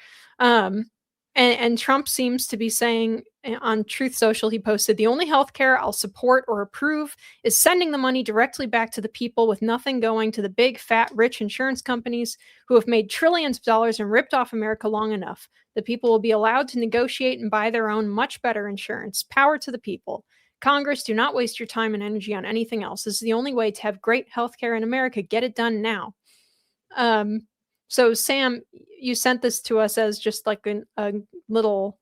[SPEAKER 1] And Trump seems to be saying on Truth Social, he posted, the only healthcare I'll support or approve is sending the money directly back to the people, with nothing going to the big, fat, rich insurance companies who have made trillions of dollars and ripped off America long enough. The people will be allowed to negotiate and buy their own much better insurance. Power to the people. Congress, do not waste your time and energy on anything else. This is the only way to have great healthcare in America. Get it done now. So Sam, you sent this to us as just like a little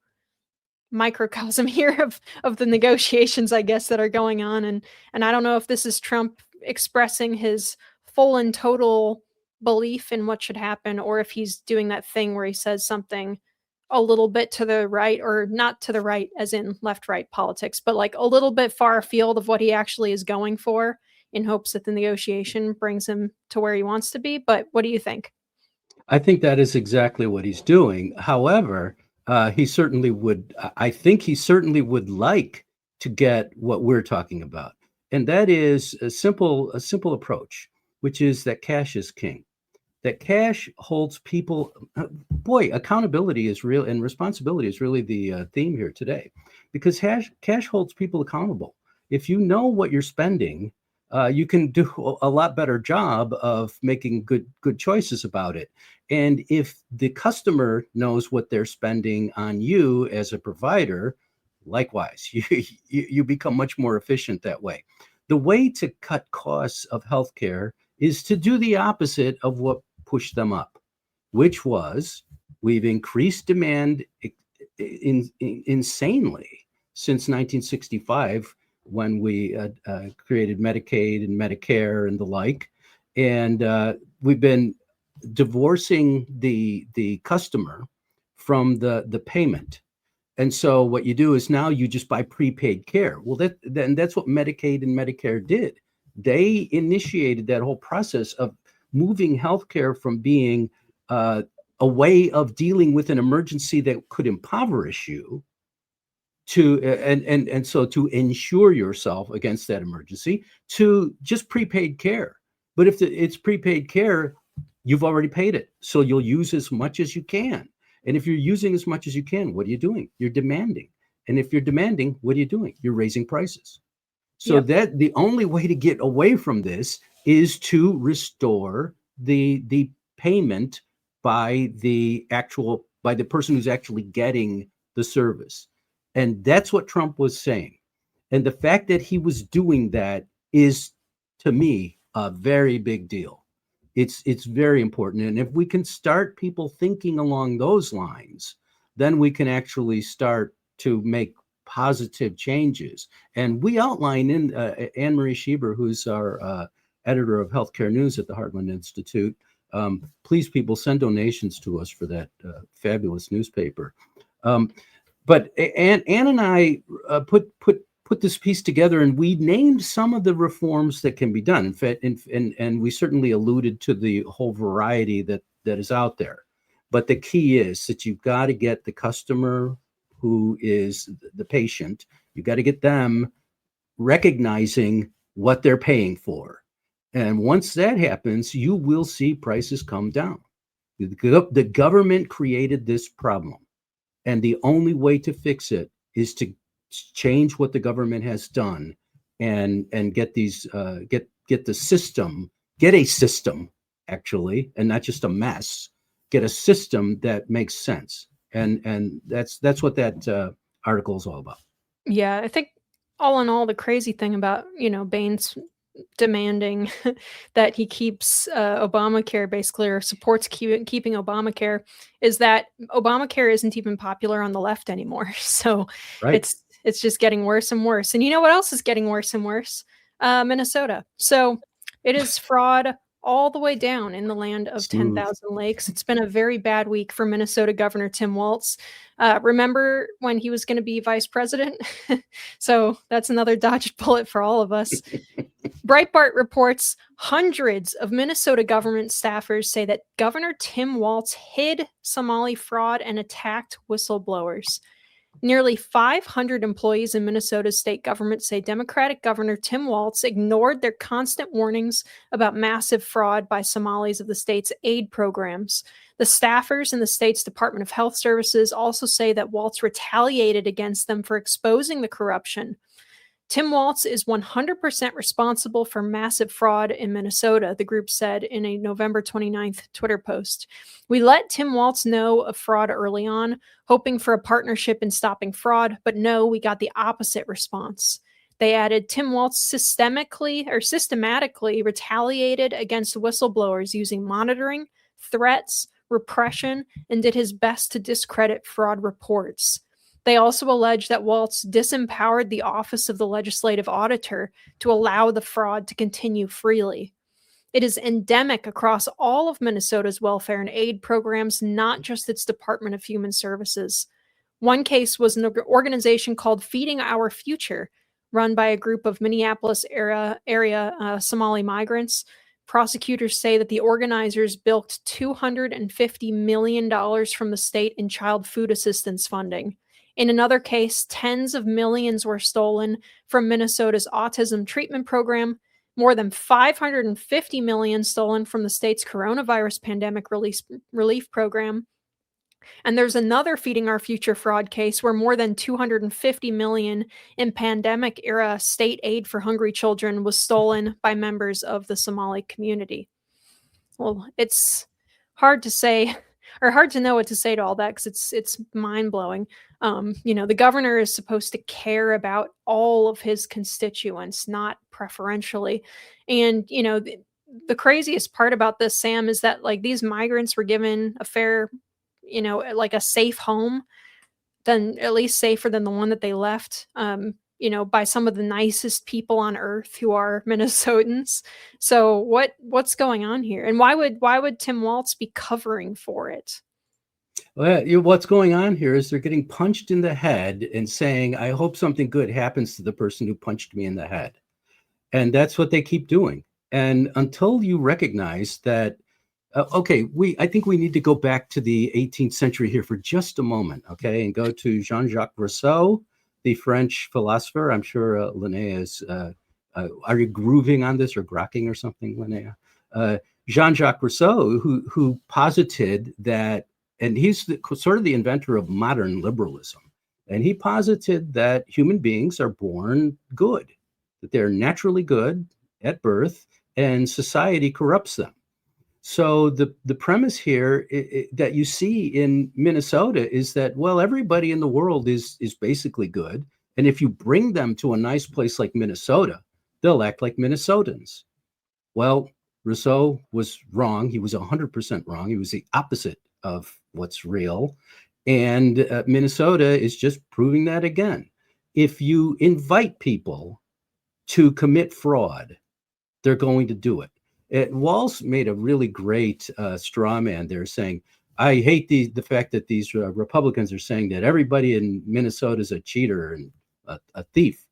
[SPEAKER 1] microcosm here of the negotiations, I guess, that are going on. And I don't know if this is Trump expressing his full and total belief in what should happen, or if he's doing that thing where he says something a little bit to the right, or not to the right as in left-right politics, but like a little bit far afield of what he actually is going for, in hopes that the negotiation brings him to where he wants to be. But what do you think?
[SPEAKER 4] I think that is exactly what he's doing. However, I think he certainly would like to get what we're talking about. And that is a simple approach, which is that cash is king. That cash holds people, accountability is real, and responsibility is really the theme here today, because cash holds people accountable. If you know what you're spending, you can do a lot better job of making good choices about it. And if the customer knows what they're spending on you as a provider, likewise, you become much more efficient that way. The way to cut costs of healthcare is to do the opposite of what pushed them up, which was we've increased demand insanely since 1965, when we created Medicaid and Medicare and the like. And we've been divorcing the customer from the payment. And so what you do is now you just buy prepaid care. Well, that's what Medicaid and Medicare did. They initiated that whole process of moving healthcare from being a way of dealing with an emergency that could impoverish you so to insure yourself against that emergency, to just prepaid care. But if it's prepaid care, you've already paid it, so you'll use as much as you can. And if you're using as much as you can, what are you doing? You're demanding. And if you're demanding, what are you doing? You're raising prices. So that the only way to get away from this is to restore the payment by the person who's actually getting the service. And that's what Trump was saying. And the fact that he was doing that is, to me, a very big deal. It's very important. And if we can start people thinking along those lines, then we can actually start to make positive changes. And we outline in Anne-Marie Schieber, who's our editor of Healthcare News at the Heartland Institute. Please, people, send donations to us for that fabulous newspaper. But Anne and I put this piece together, and we named some of the reforms that can be done. In fact, and we certainly alluded to the whole variety that is out there. But the key is that you've got to get the customer, who is the patient, you've got to get them recognizing what they're paying for. And once that happens, you will see prices come down. The government created this problem. And the only way to fix it is to change what the government has done and get these get a system actually, and not just a mess. Get a system that makes sense. And that's what that article is all about.
[SPEAKER 1] Yeah, I think all in all, the crazy thing about, Bain's demanding that he keeps Obamacare, basically, or supports keeping Obamacare, is that Obamacare isn't even popular on the left anymore. So it's just getting worse and worse. And you know what else is getting worse and worse? Minnesota. So it is fraud all the way down in the land of 10,000 lakes. It's been a very bad week for Minnesota Governor Tim Walz. Remember when he was going to be vice president? So that's another dodged bullet for all of us. Breitbart reports hundreds of Minnesota government staffers say that Governor Tim Walz hid Somali fraud and attacked whistleblowers. Nearly 500 employees in Minnesota's state government say Democratic Governor Tim Walz ignored their constant warnings about massive fraud by Somalis of the state's aid programs. The staffers in the state's Department of Health Services also say that Walz retaliated against them for exposing the corruption. Tim Walz is 100% responsible for massive fraud in Minnesota, the group said in a November 29th Twitter post. We let Tim Walz know of fraud early on, hoping for a partnership in stopping fraud, but no, we got the opposite response. They added, Tim Walz systematically retaliated against whistleblowers using monitoring, threats, repression, and did his best to discredit fraud reports. They also allege that Walz disempowered the office of the legislative auditor to allow the fraud to continue freely. It is endemic across all of Minnesota's welfare and aid programs, not just its Department of Human Services. One case was an organization called Feeding Our Future, run by a group of Minneapolis area Somali migrants. Prosecutors say that the organizers bilked $250 million from the state in child food assistance funding. In another case, tens of millions were stolen from Minnesota's autism treatment program, more than $550 million stolen from the state's coronavirus pandemic relief program. And there's another Feeding Our Future fraud case where more than $250 million in pandemic-era state aid for hungry children was stolen by members of the Somali community. Well, it's hard to say, or hard to know what to say to all that, because it's mind-blowing. The governor is supposed to care about all of his constituents, not preferentially. And, the craziest part about this, Sam, is that these migrants were given a fair, a safe home, then at least safer than the one that they left, by some of the nicest people on earth who are Minnesotans. So what's going on here? And why would Tim Walz be covering for it?
[SPEAKER 4] Well, what's going on here is they're getting punched in the head and saying, I hope something good happens to the person who punched me in the head. And that's what they keep doing. And until you recognize that, I think we need to go back to the 18th century here for just a moment, okay, and go to Jean-Jacques Rousseau, the French philosopher. I'm sure Linnea is. Are you grooving on this or grokking or something, Linnea? Jean-Jacques Rousseau, who posited that, and he's sort of the inventor of modern liberalism, and he posited that human beings are born good, that they're naturally good at birth, and society corrupts them. So the premise here that you see in Minnesota is that, well, everybody in the world is basically good, and if you bring them to a nice place like Minnesota, they'll act like Minnesotans. Well, Rousseau was wrong. He was 100% wrong. He was the opposite of what's real. And Minnesota is just proving that again. If you invite people to commit fraud, they're going to do it. Walz made a really great straw man there saying, I hate the fact that these Republicans are saying that everybody in Minnesota is a cheater and a thief.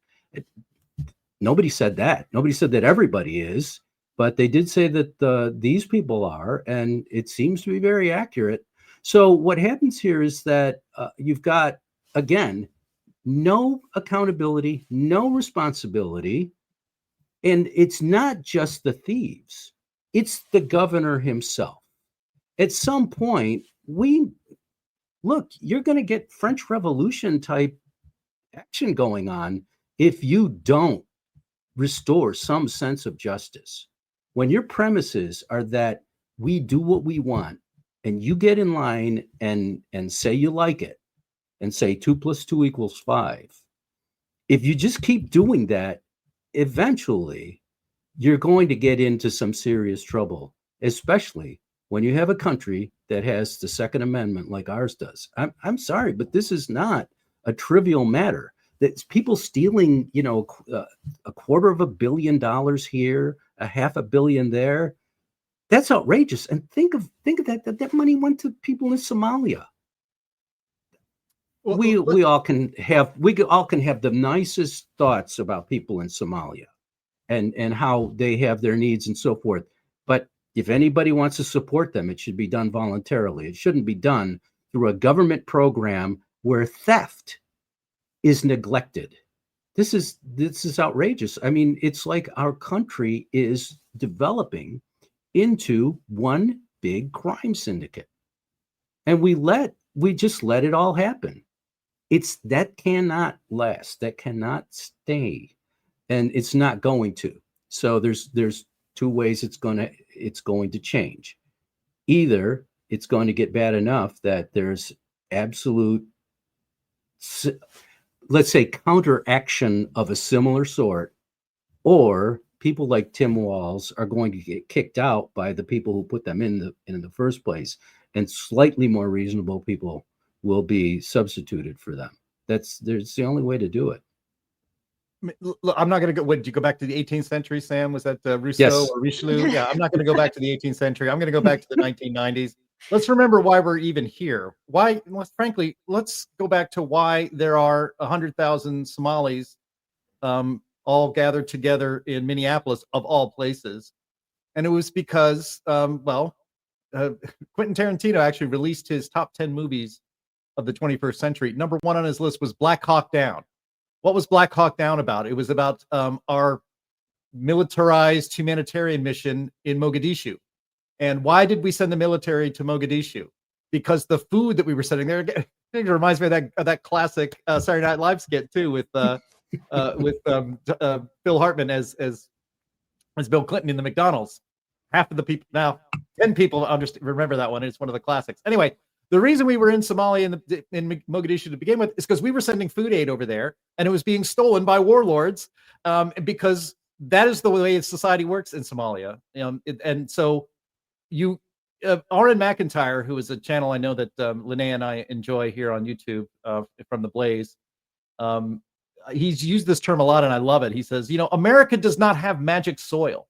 [SPEAKER 4] Nobody said that. Nobody said that everybody is, but they did say that these people are, and it seems to be very accurate. So what happens here is that you've got, again, no accountability, no responsibility, and it's not just the thieves. It's the governor himself. At some point, you're going to get French Revolution type action going on if you don't restore some sense of justice. When your premises are that we do what we want and you get in line and say you like it and say 2 + 2 = 5, if you just keep doing that, eventually you're going to get into some serious trouble, especially when you have a country that has the Second Amendment like ours does. I'm sorry, but this is not a trivial matter. That's people stealing, $250 million here, $500 million there. That's outrageous. And think of that money went to people in Somalia.
[SPEAKER 3] Well,
[SPEAKER 4] we all can have the nicest thoughts about people in Somalia and how they have their needs and so forth. But if anybody wants to support them, it should be done voluntarily. It shouldn't be done through a government program where theft is neglected. This is outrageous. I mean, it's like our country is developing into one big crime syndicate. And we just let it all happen. That cannot last. That cannot stay. And it's not going to. So there's two ways it's going to change. Either it's going to get bad enough that there's absolute, let's say, counteraction of a similar sort, or people like Tim Walz are going to get kicked out by the people who put them in the first place, and slightly more reasonable people will be substituted for them. That's the only way to do it.
[SPEAKER 3] I'm not going to go. Did you go back to the 18th century, Sam? Was that Rousseau
[SPEAKER 4] Yes.
[SPEAKER 3] or Richelieu? Yeah, I'm not going to go back to the 18th century. I'm going to go back to the 1990s. Let's remember why we're even here. Why, frankly, let's go back to why there are 100,000 Somalis all gathered together in Minneapolis, of all places. And it was because, Quentin Tarantino actually released his top 10 movies of the 21st century. Number 1 on his list was Black Hawk Down. What was Black Hawk Down about? It was about our militarized humanitarian mission in Mogadishu. And why did we send the military to Mogadishu? Because the food that we were sending there, it reminds me of that classic Saturday Night Live skit too, with Phil Hartman as Bill Clinton in the McDonald's. Half of the people now, 10 people remember that one. It's one of the classics. Anyway, the reason we were in Somalia in Mogadishu to begin with is because we were sending food aid over there, and it was being stolen by warlords, because that is the way society works in Somalia. And so Aaron McIntyre, who is a channel I know that Linnea and I enjoy here on YouTube from The Blaze, he's used this term a lot, and I love it. He says, America does not have magic soil.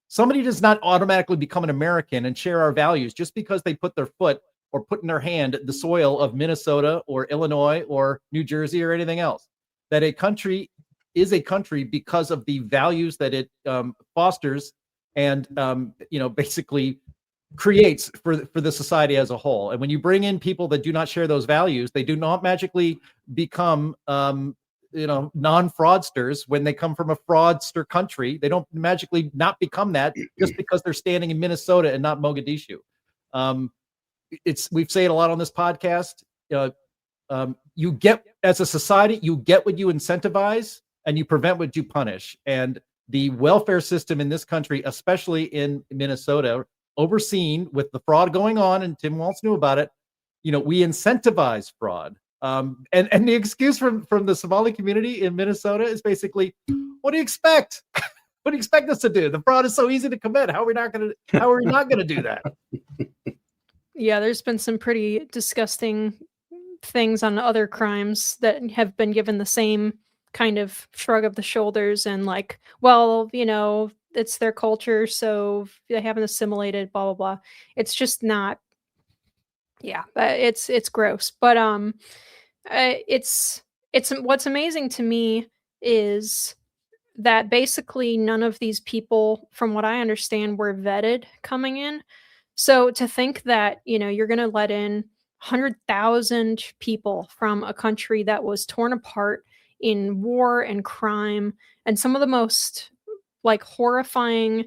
[SPEAKER 3] Somebody does not automatically become an American and share our values just because they put their foot or put in their hand the soil of Minnesota or Illinois or New Jersey or anything else. That a country is a country because of the values that it fosters and basically creates for the society as a whole. And when you bring in people that do not share those values, they do not magically become non-fraudsters when they come from a fraudster country. They don't magically not become that just because they're standing in Minnesota and not Mogadishu. We've said it a lot on this podcast. You get, as a society, you get what you incentivize and you prevent what you punish. And the welfare system in this country, especially in Minnesota, overseen with the fraud going on, and Tim Walz knew about it. We incentivize fraud. And the excuse from the Somali community in Minnesota is basically, what do you expect? What do you expect us to do? The fraud is so easy to commit. How are we not going to do that?
[SPEAKER 1] Yeah, there's been some pretty disgusting things on other crimes that have been given the same kind of shrug of the shoulders and like, well, it's their culture, so they haven't assimilated, blah, blah, blah. It's just not, it's gross. But it's what's amazing to me is that basically none of these people, from what I understand, were vetted coming in. So to think that, you're going to let in 100,000 people from a country that was torn apart in war and crime and some of the most like horrifying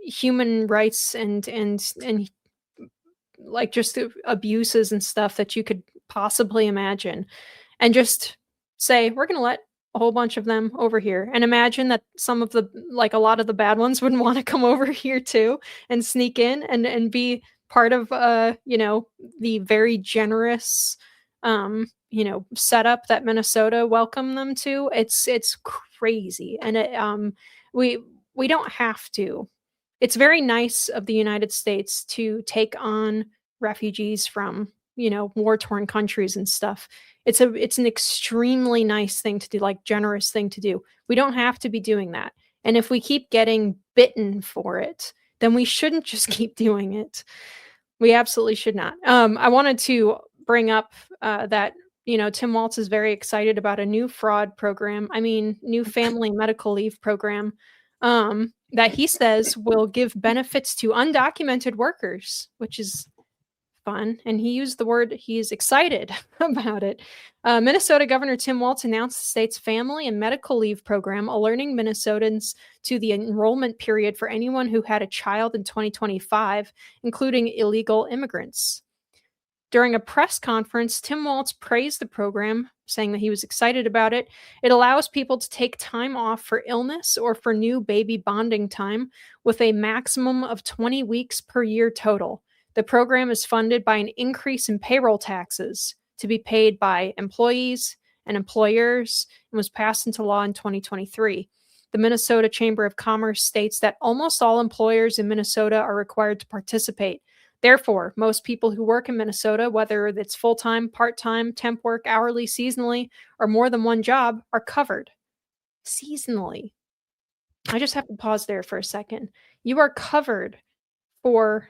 [SPEAKER 1] human rights and like just abuses and stuff that you could possibly imagine, and just say, we're going to let a whole bunch of them over here, and imagine that some of a lot of the bad ones wouldn't want to come over here too and sneak in and be part of the very generous setup that Minnesota welcomed them to. It's crazy. And we don't have to. It's very nice of the United States to take on refugees from war-torn countries and stuff. It's an extremely nice thing to do, like generous thing to do. We don't have to be doing that. And if we keep getting bitten for it, then we shouldn't just keep doing it. We absolutely should not. I wanted to bring up that Tim Walz is very excited about a new new family medical leave program that he says will give benefits to undocumented workers, which is fun. And he used the word, he is excited about it. Minnesota Governor Tim Walz announced the state's family and medical leave program, alerting Minnesotans to the enrollment period for anyone who had a child in 2025, including illegal immigrants. During a press conference, Tim Walz praised the program, saying that he was excited about it. It allows people to take time off for illness or for new baby bonding time, with a maximum of 20 weeks per year total. The program is funded by an increase in payroll taxes to be paid by employees and employers, and was passed into law in 2023. The Minnesota Chamber of Commerce states that almost all employers in Minnesota are required to participate. Therefore, most people who work in Minnesota, whether it's full-time, part-time, temp work, hourly, seasonally, or more than one job, are covered. Seasonally. I just have to pause there for a second. You are covered for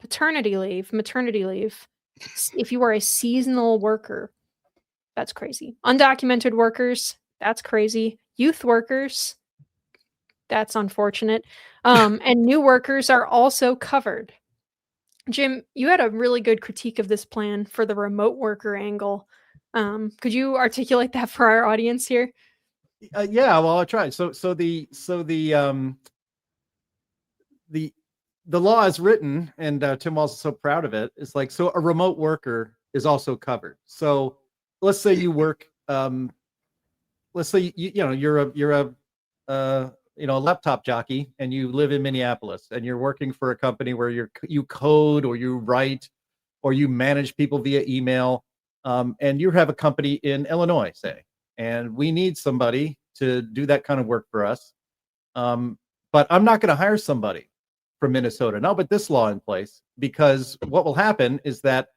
[SPEAKER 1] paternity leave, maternity leave, if you are a seasonal worker. That's crazy. Undocumented workers, that's crazy. Youth workers, that's unfortunate. And new workers are also covered. Jim, you had a really good critique of this plan for the remote worker angle. Could you articulate that for our audience here?
[SPEAKER 3] Yeah, well, I'll try. So the law is written, and Tim Walz is so proud of it. It's like, so a remote worker is also covered. So let's say you work, let's say you're a laptop jockey, and you live in Minneapolis, and you're working for a company where you code or you write or you manage people via email, and you have a company in Illinois, say, and we need somebody to do that kind of work for us. But I'm not going to hire somebody from Minnesota. No, but this law in place, because what will happen is that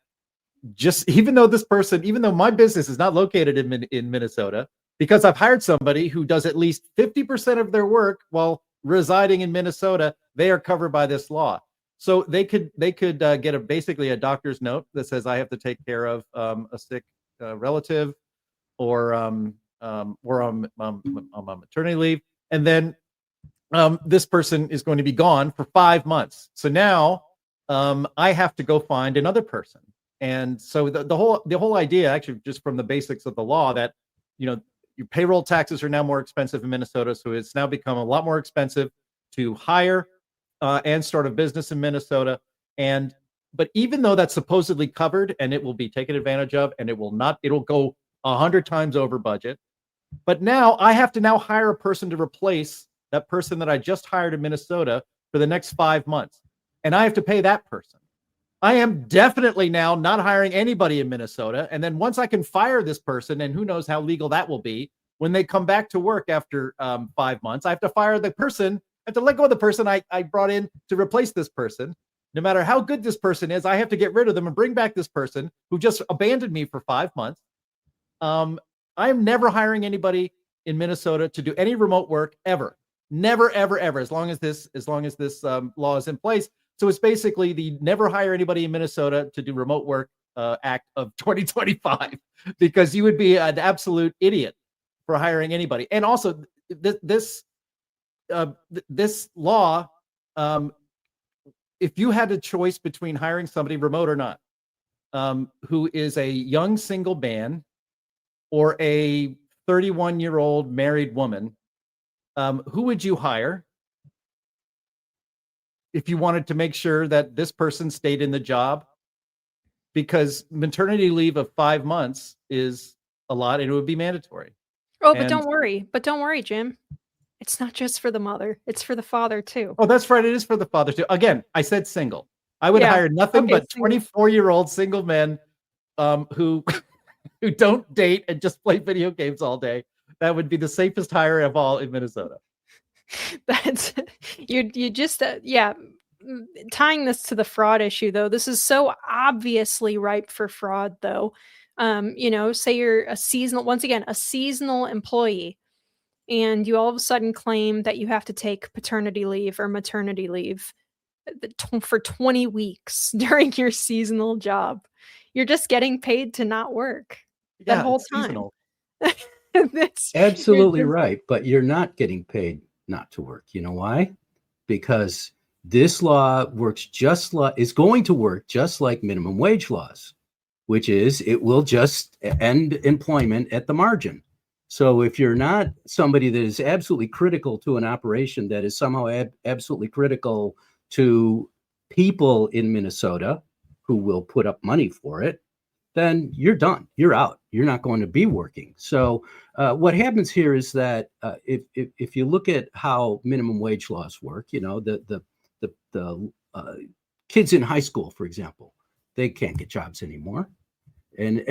[SPEAKER 3] even though my business is not located in Minnesota, because I've hired somebody who does at least 50% of their work while residing in Minnesota, they are covered by this law. So they could get basically a doctor's note that says, I have to take care of a sick relative, or I'm on maternity leave, and then this person is going to be gone for 5 months. So now I have to go find another person. And so the whole idea, actually, just from the basics of the law, that your payroll taxes are now more expensive in Minnesota, so it's now become a lot more expensive to hire and start a business in Minnesota. But even though that's supposedly covered and it will be taken advantage of, and it'll go 100 times over budget. But now I have to hire a person to replace that person that I just hired in Minnesota for the next 5 months. And I have to pay that person. I am definitely now not hiring anybody in Minnesota. And then once I can fire this person, and who knows how legal that will be, when they come back to work after 5 months, I have to fire the person. I have to let go of the person I brought in to replace this person. No matter how good this person is, I have to get rid of them and bring back this person who just abandoned me for 5 months. I am never hiring anybody in Minnesota to do any remote work ever. Never, ever, ever, as long as this law is in place. So it's basically the never hire anybody in Minnesota to do remote work act of 2025, because you would be an absolute idiot for hiring anybody. And also this law, if you had a choice between hiring somebody remote or not, who is a young single man or a 31-year-old married woman, who would you hire if you wanted to make sure that this person stayed in the job? Because maternity leave of 5 months is a lot, and it would be mandatory.
[SPEAKER 1] Oh, but don't worry, Jim. It's not just for the mother. It's for the father too.
[SPEAKER 3] Oh, that's right. It is for the father too. Again, I said single. I would hire nothing but 24-year-old single men who don't date and just play video games all day. That would be the safest hire of all in Minnesota.
[SPEAKER 1] That's you just tying this to the fraud issue, though. This is so obviously ripe for fraud, though. Say you're a seasonal employee, and you all of a sudden claim that you have to take paternity leave or maternity leave for 20 weeks during your seasonal job. You're just getting paid to not work that whole time.
[SPEAKER 4] Absolutely right. But you're not getting paid not to work. You know why? Because this law is going to work just like minimum wage laws, which is it will just end employment at the margin. So if you're not somebody that is absolutely critical to an operation that is somehow absolutely critical to people in Minnesota who will put up money for it, then you're done. You're out. You're not going to be working. So what happens here is that if you look at how minimum wage laws work, the kids in high school, for example, they can't get jobs anymore. And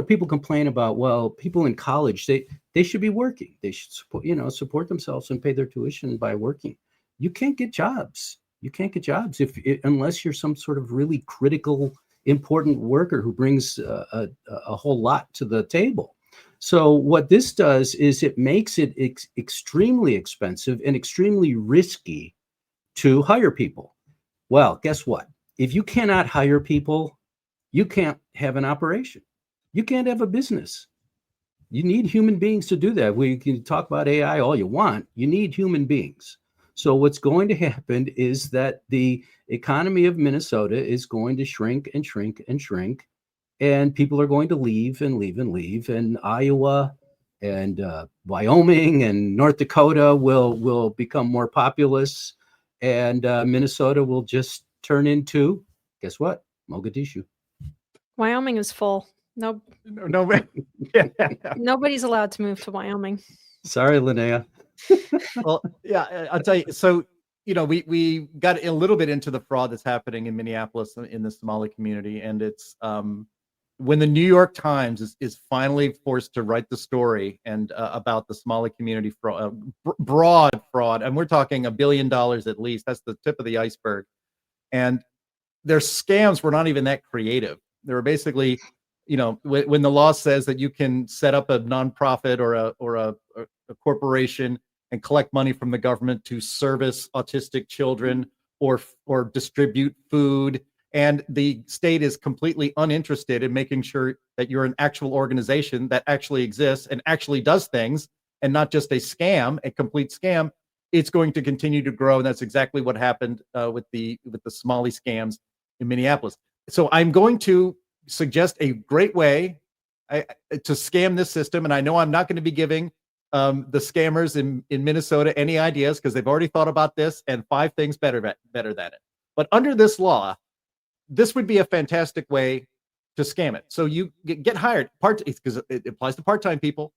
[SPEAKER 4] people complain about, well, people in college, they should be working. They should support themselves and pay their tuition by working. You can't get jobs. You can't get jobs unless you're some sort of really critical, important worker who brings a whole lot to the table. So what this does is it makes it extremely expensive and extremely risky to hire people. Well, guess what? If you cannot hire people, you can't have an operation. You can't have a business. You need human beings to do that. We can talk about AI all you want. You need human beings. So what's going to happen is that the economy of Minnesota is going to shrink and shrink and shrink, and people are going to leave and leave and leave, and Iowa and Wyoming and North Dakota will become more populous, and Minnesota will just turn into, guess what? Mogadishu.
[SPEAKER 1] Wyoming is full.
[SPEAKER 3] No.
[SPEAKER 1] Nobody's allowed to move to Wyoming.
[SPEAKER 4] Sorry, Linnea.
[SPEAKER 3] Well, yeah, I'll tell you. So, we got a little bit into the fraud that's happening in Minneapolis in the Somali community. And it's when the New York Times is finally forced to write the story and about the Somali community fraud, broad fraud. And we're talking $1 billion at least. That's the tip of the iceberg. And their scams were not even that creative. They were basically, when the law says that you can set up a nonprofit or a corporation and collect money from the government to service autistic children or distribute food, and the state is completely uninterested in making sure that you're an actual organization that actually exists and actually does things and not just a complete scam, it's going to continue to grow. And that's exactly what happened with the Somali scams in Minneapolis. So I'm going to suggest a great way. to scam this system. And I know I'm not going to be giving the scammers in Minnesota any ideas, because they've already thought about this and 5 things better than it. But under this law, this would be a fantastic way to scam it. So you get hired because it applies to part-time people,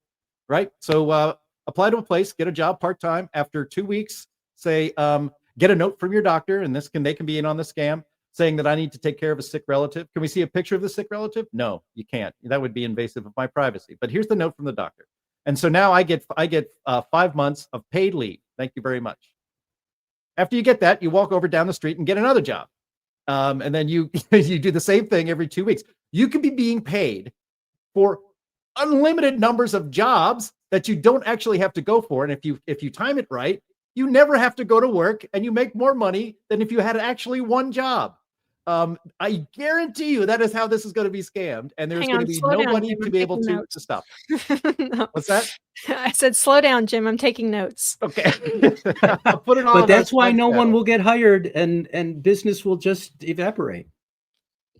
[SPEAKER 3] right? So apply to a place, get a job part-time. After 2 weeks, say, get a note from your doctor, and they can be in on the scam, saying that I need to take care of a sick relative. Can we see a picture of the sick relative? No, you can't. That would be invasive of my privacy. But here's the note from the doctor. And so now I get 5 months of paid leave. Thank you very much. After you get that, you walk over down the street and get another job. And then you you do the same thing every 2 weeks. You could be being paid for unlimited numbers of jobs that you don't actually have to go for. And if you time it right, you never have to go to work, and you make more money than if you had actually one job. I guarantee you that is how this is going to be scammed, and there's going to be nobody to be able to stop it.
[SPEAKER 1] No.
[SPEAKER 3] What's that?
[SPEAKER 1] I said, slow down, Jim. I'm taking notes.
[SPEAKER 3] Okay. I'll put it on.
[SPEAKER 4] But that's why no one will get hired, and business will just evaporate.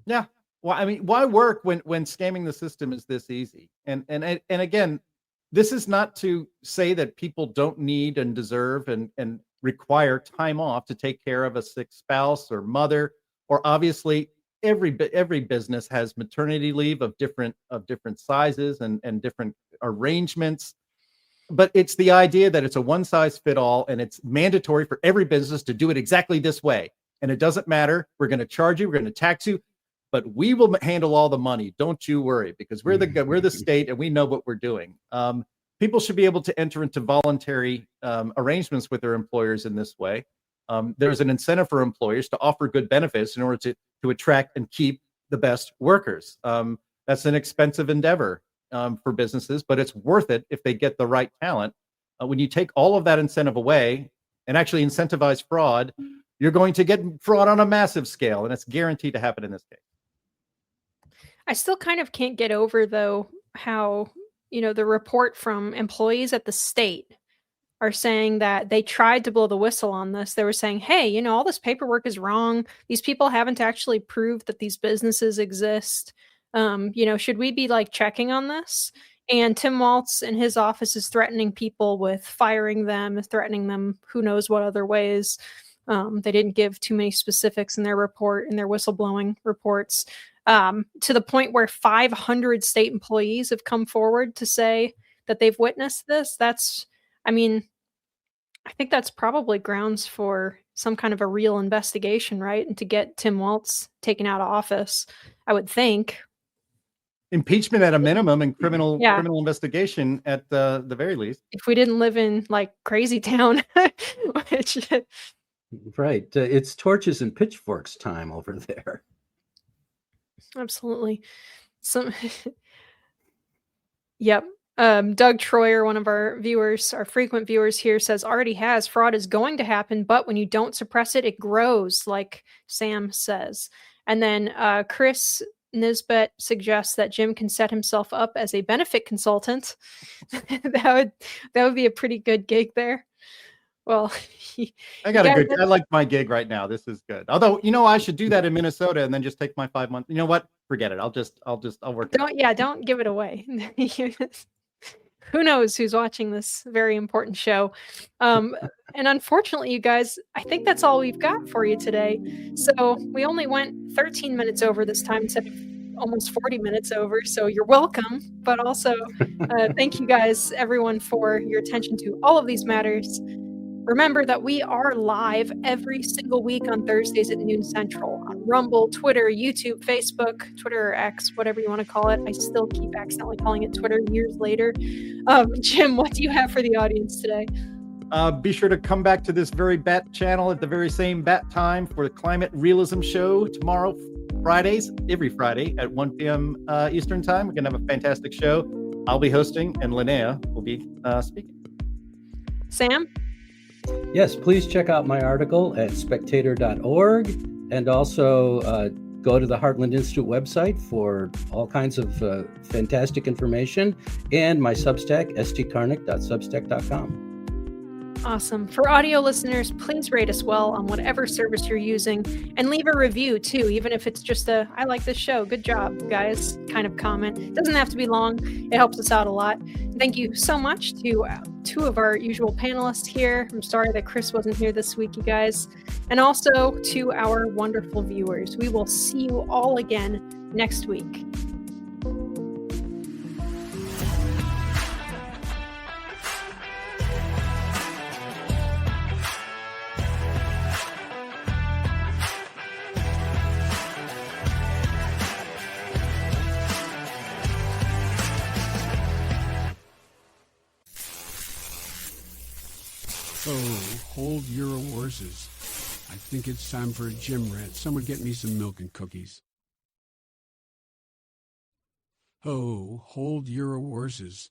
[SPEAKER 3] Yeah. Well, I mean, why work when scamming the system is this easy? And again, this is not to say that people don't need and deserve and require time off to take care of a sick spouse or mother, or obviously every business has maternity leave of different sizes and different arrangements. But it's the idea that it's a one size fit all, and it's mandatory for every business to do it exactly this way. And it doesn't matter. We're going to charge you. We're going to tax you, but we will handle all the money. Don't you worry, because we're the state, and we know what we're doing. People should be able to enter into voluntary arrangements with their employers in this way. There's an incentive for employers to offer good benefits in order to attract and keep the best workers. That's an expensive endeavor for businesses, but it's worth it if they get the right talent. When you take all of that incentive away and actually incentivize fraud, you're going to get fraud on a massive scale, and it's guaranteed to happen in this case.
[SPEAKER 1] I still kind of can't get over, though, how, the report from employees at the state are saying that they tried to blow the whistle on this. They were saying, hey, all this paperwork is wrong. These people haven't actually proved that these businesses exist. Should we be checking on this? And Tim Walz in his office is threatening people with firing them, threatening them who knows what other ways. They didn't give too many specifics in their report, in their whistleblowing reports, to the point where 500 state employees have come forward to say that they've witnessed this. I think that's probably grounds for some kind of a real investigation, right? And to get Tim Walz taken out of office, I would think.
[SPEAKER 3] Impeachment at a minimum, and criminal investigation at the very least.
[SPEAKER 1] If we didn't live in crazy town, which...
[SPEAKER 4] Right. It's torches and pitchforks time over there.
[SPEAKER 1] Absolutely. Yep. Doug Troyer, one of our viewers, our frequent viewers here, says already has. Fraud is going to happen, but when you don't suppress it, it grows, like Sam says. And then Chris Nisbet suggests that Jim can set himself up as a benefit consultant. that would be a pretty good gig there. Well,
[SPEAKER 3] I like my gig right now. This is good. Although, I should do that in Minnesota and then just take my 5 months. You know what? Forget it. I'll work.
[SPEAKER 1] Don't give it away. Who knows who's watching this very important show. And unfortunately, you guys, I think that's all we've got for you today. So we only went 13 minutes over this time instead of almost 40 minutes over. So you're welcome. But also, thank you guys, everyone, for your attention to all of these matters. Remember that we are live every single week on Thursdays at noon Central on Rumble, Twitter, YouTube, Facebook, Twitter or X, whatever you want to call it. I still keep accidentally calling it Twitter years later. Jim, what do you have for the audience today?
[SPEAKER 3] Be sure to come back to this very bat channel at the very same bat time for the Climate Realism Show tomorrow, every Friday at 1 p.m. Eastern Time. We're going to have a fantastic show. I'll be hosting, and Linnea will be speaking.
[SPEAKER 1] Sam?
[SPEAKER 4] Yes, please check out my article at spectator.org, and also go to the Heartland Institute website for all kinds of fantastic information, and my Substack, stkarnick.substack.com.
[SPEAKER 1] Awesome. For audio listeners, please rate us well on whatever service you're using and leave a review too, even if it's just a "I like this show, good job, guys" kind of comment. It doesn't have to be long. It helps us out a lot. Thank you so much to two of our usual panelists here. I'm sorry that Chris wasn't here this week, you guys. And also to our wonderful viewers. We will see you all again next week.
[SPEAKER 10] Oh, hold your horses. I think it's time for a gym rat. Someone get me some milk and cookies. Oh, hold your horses.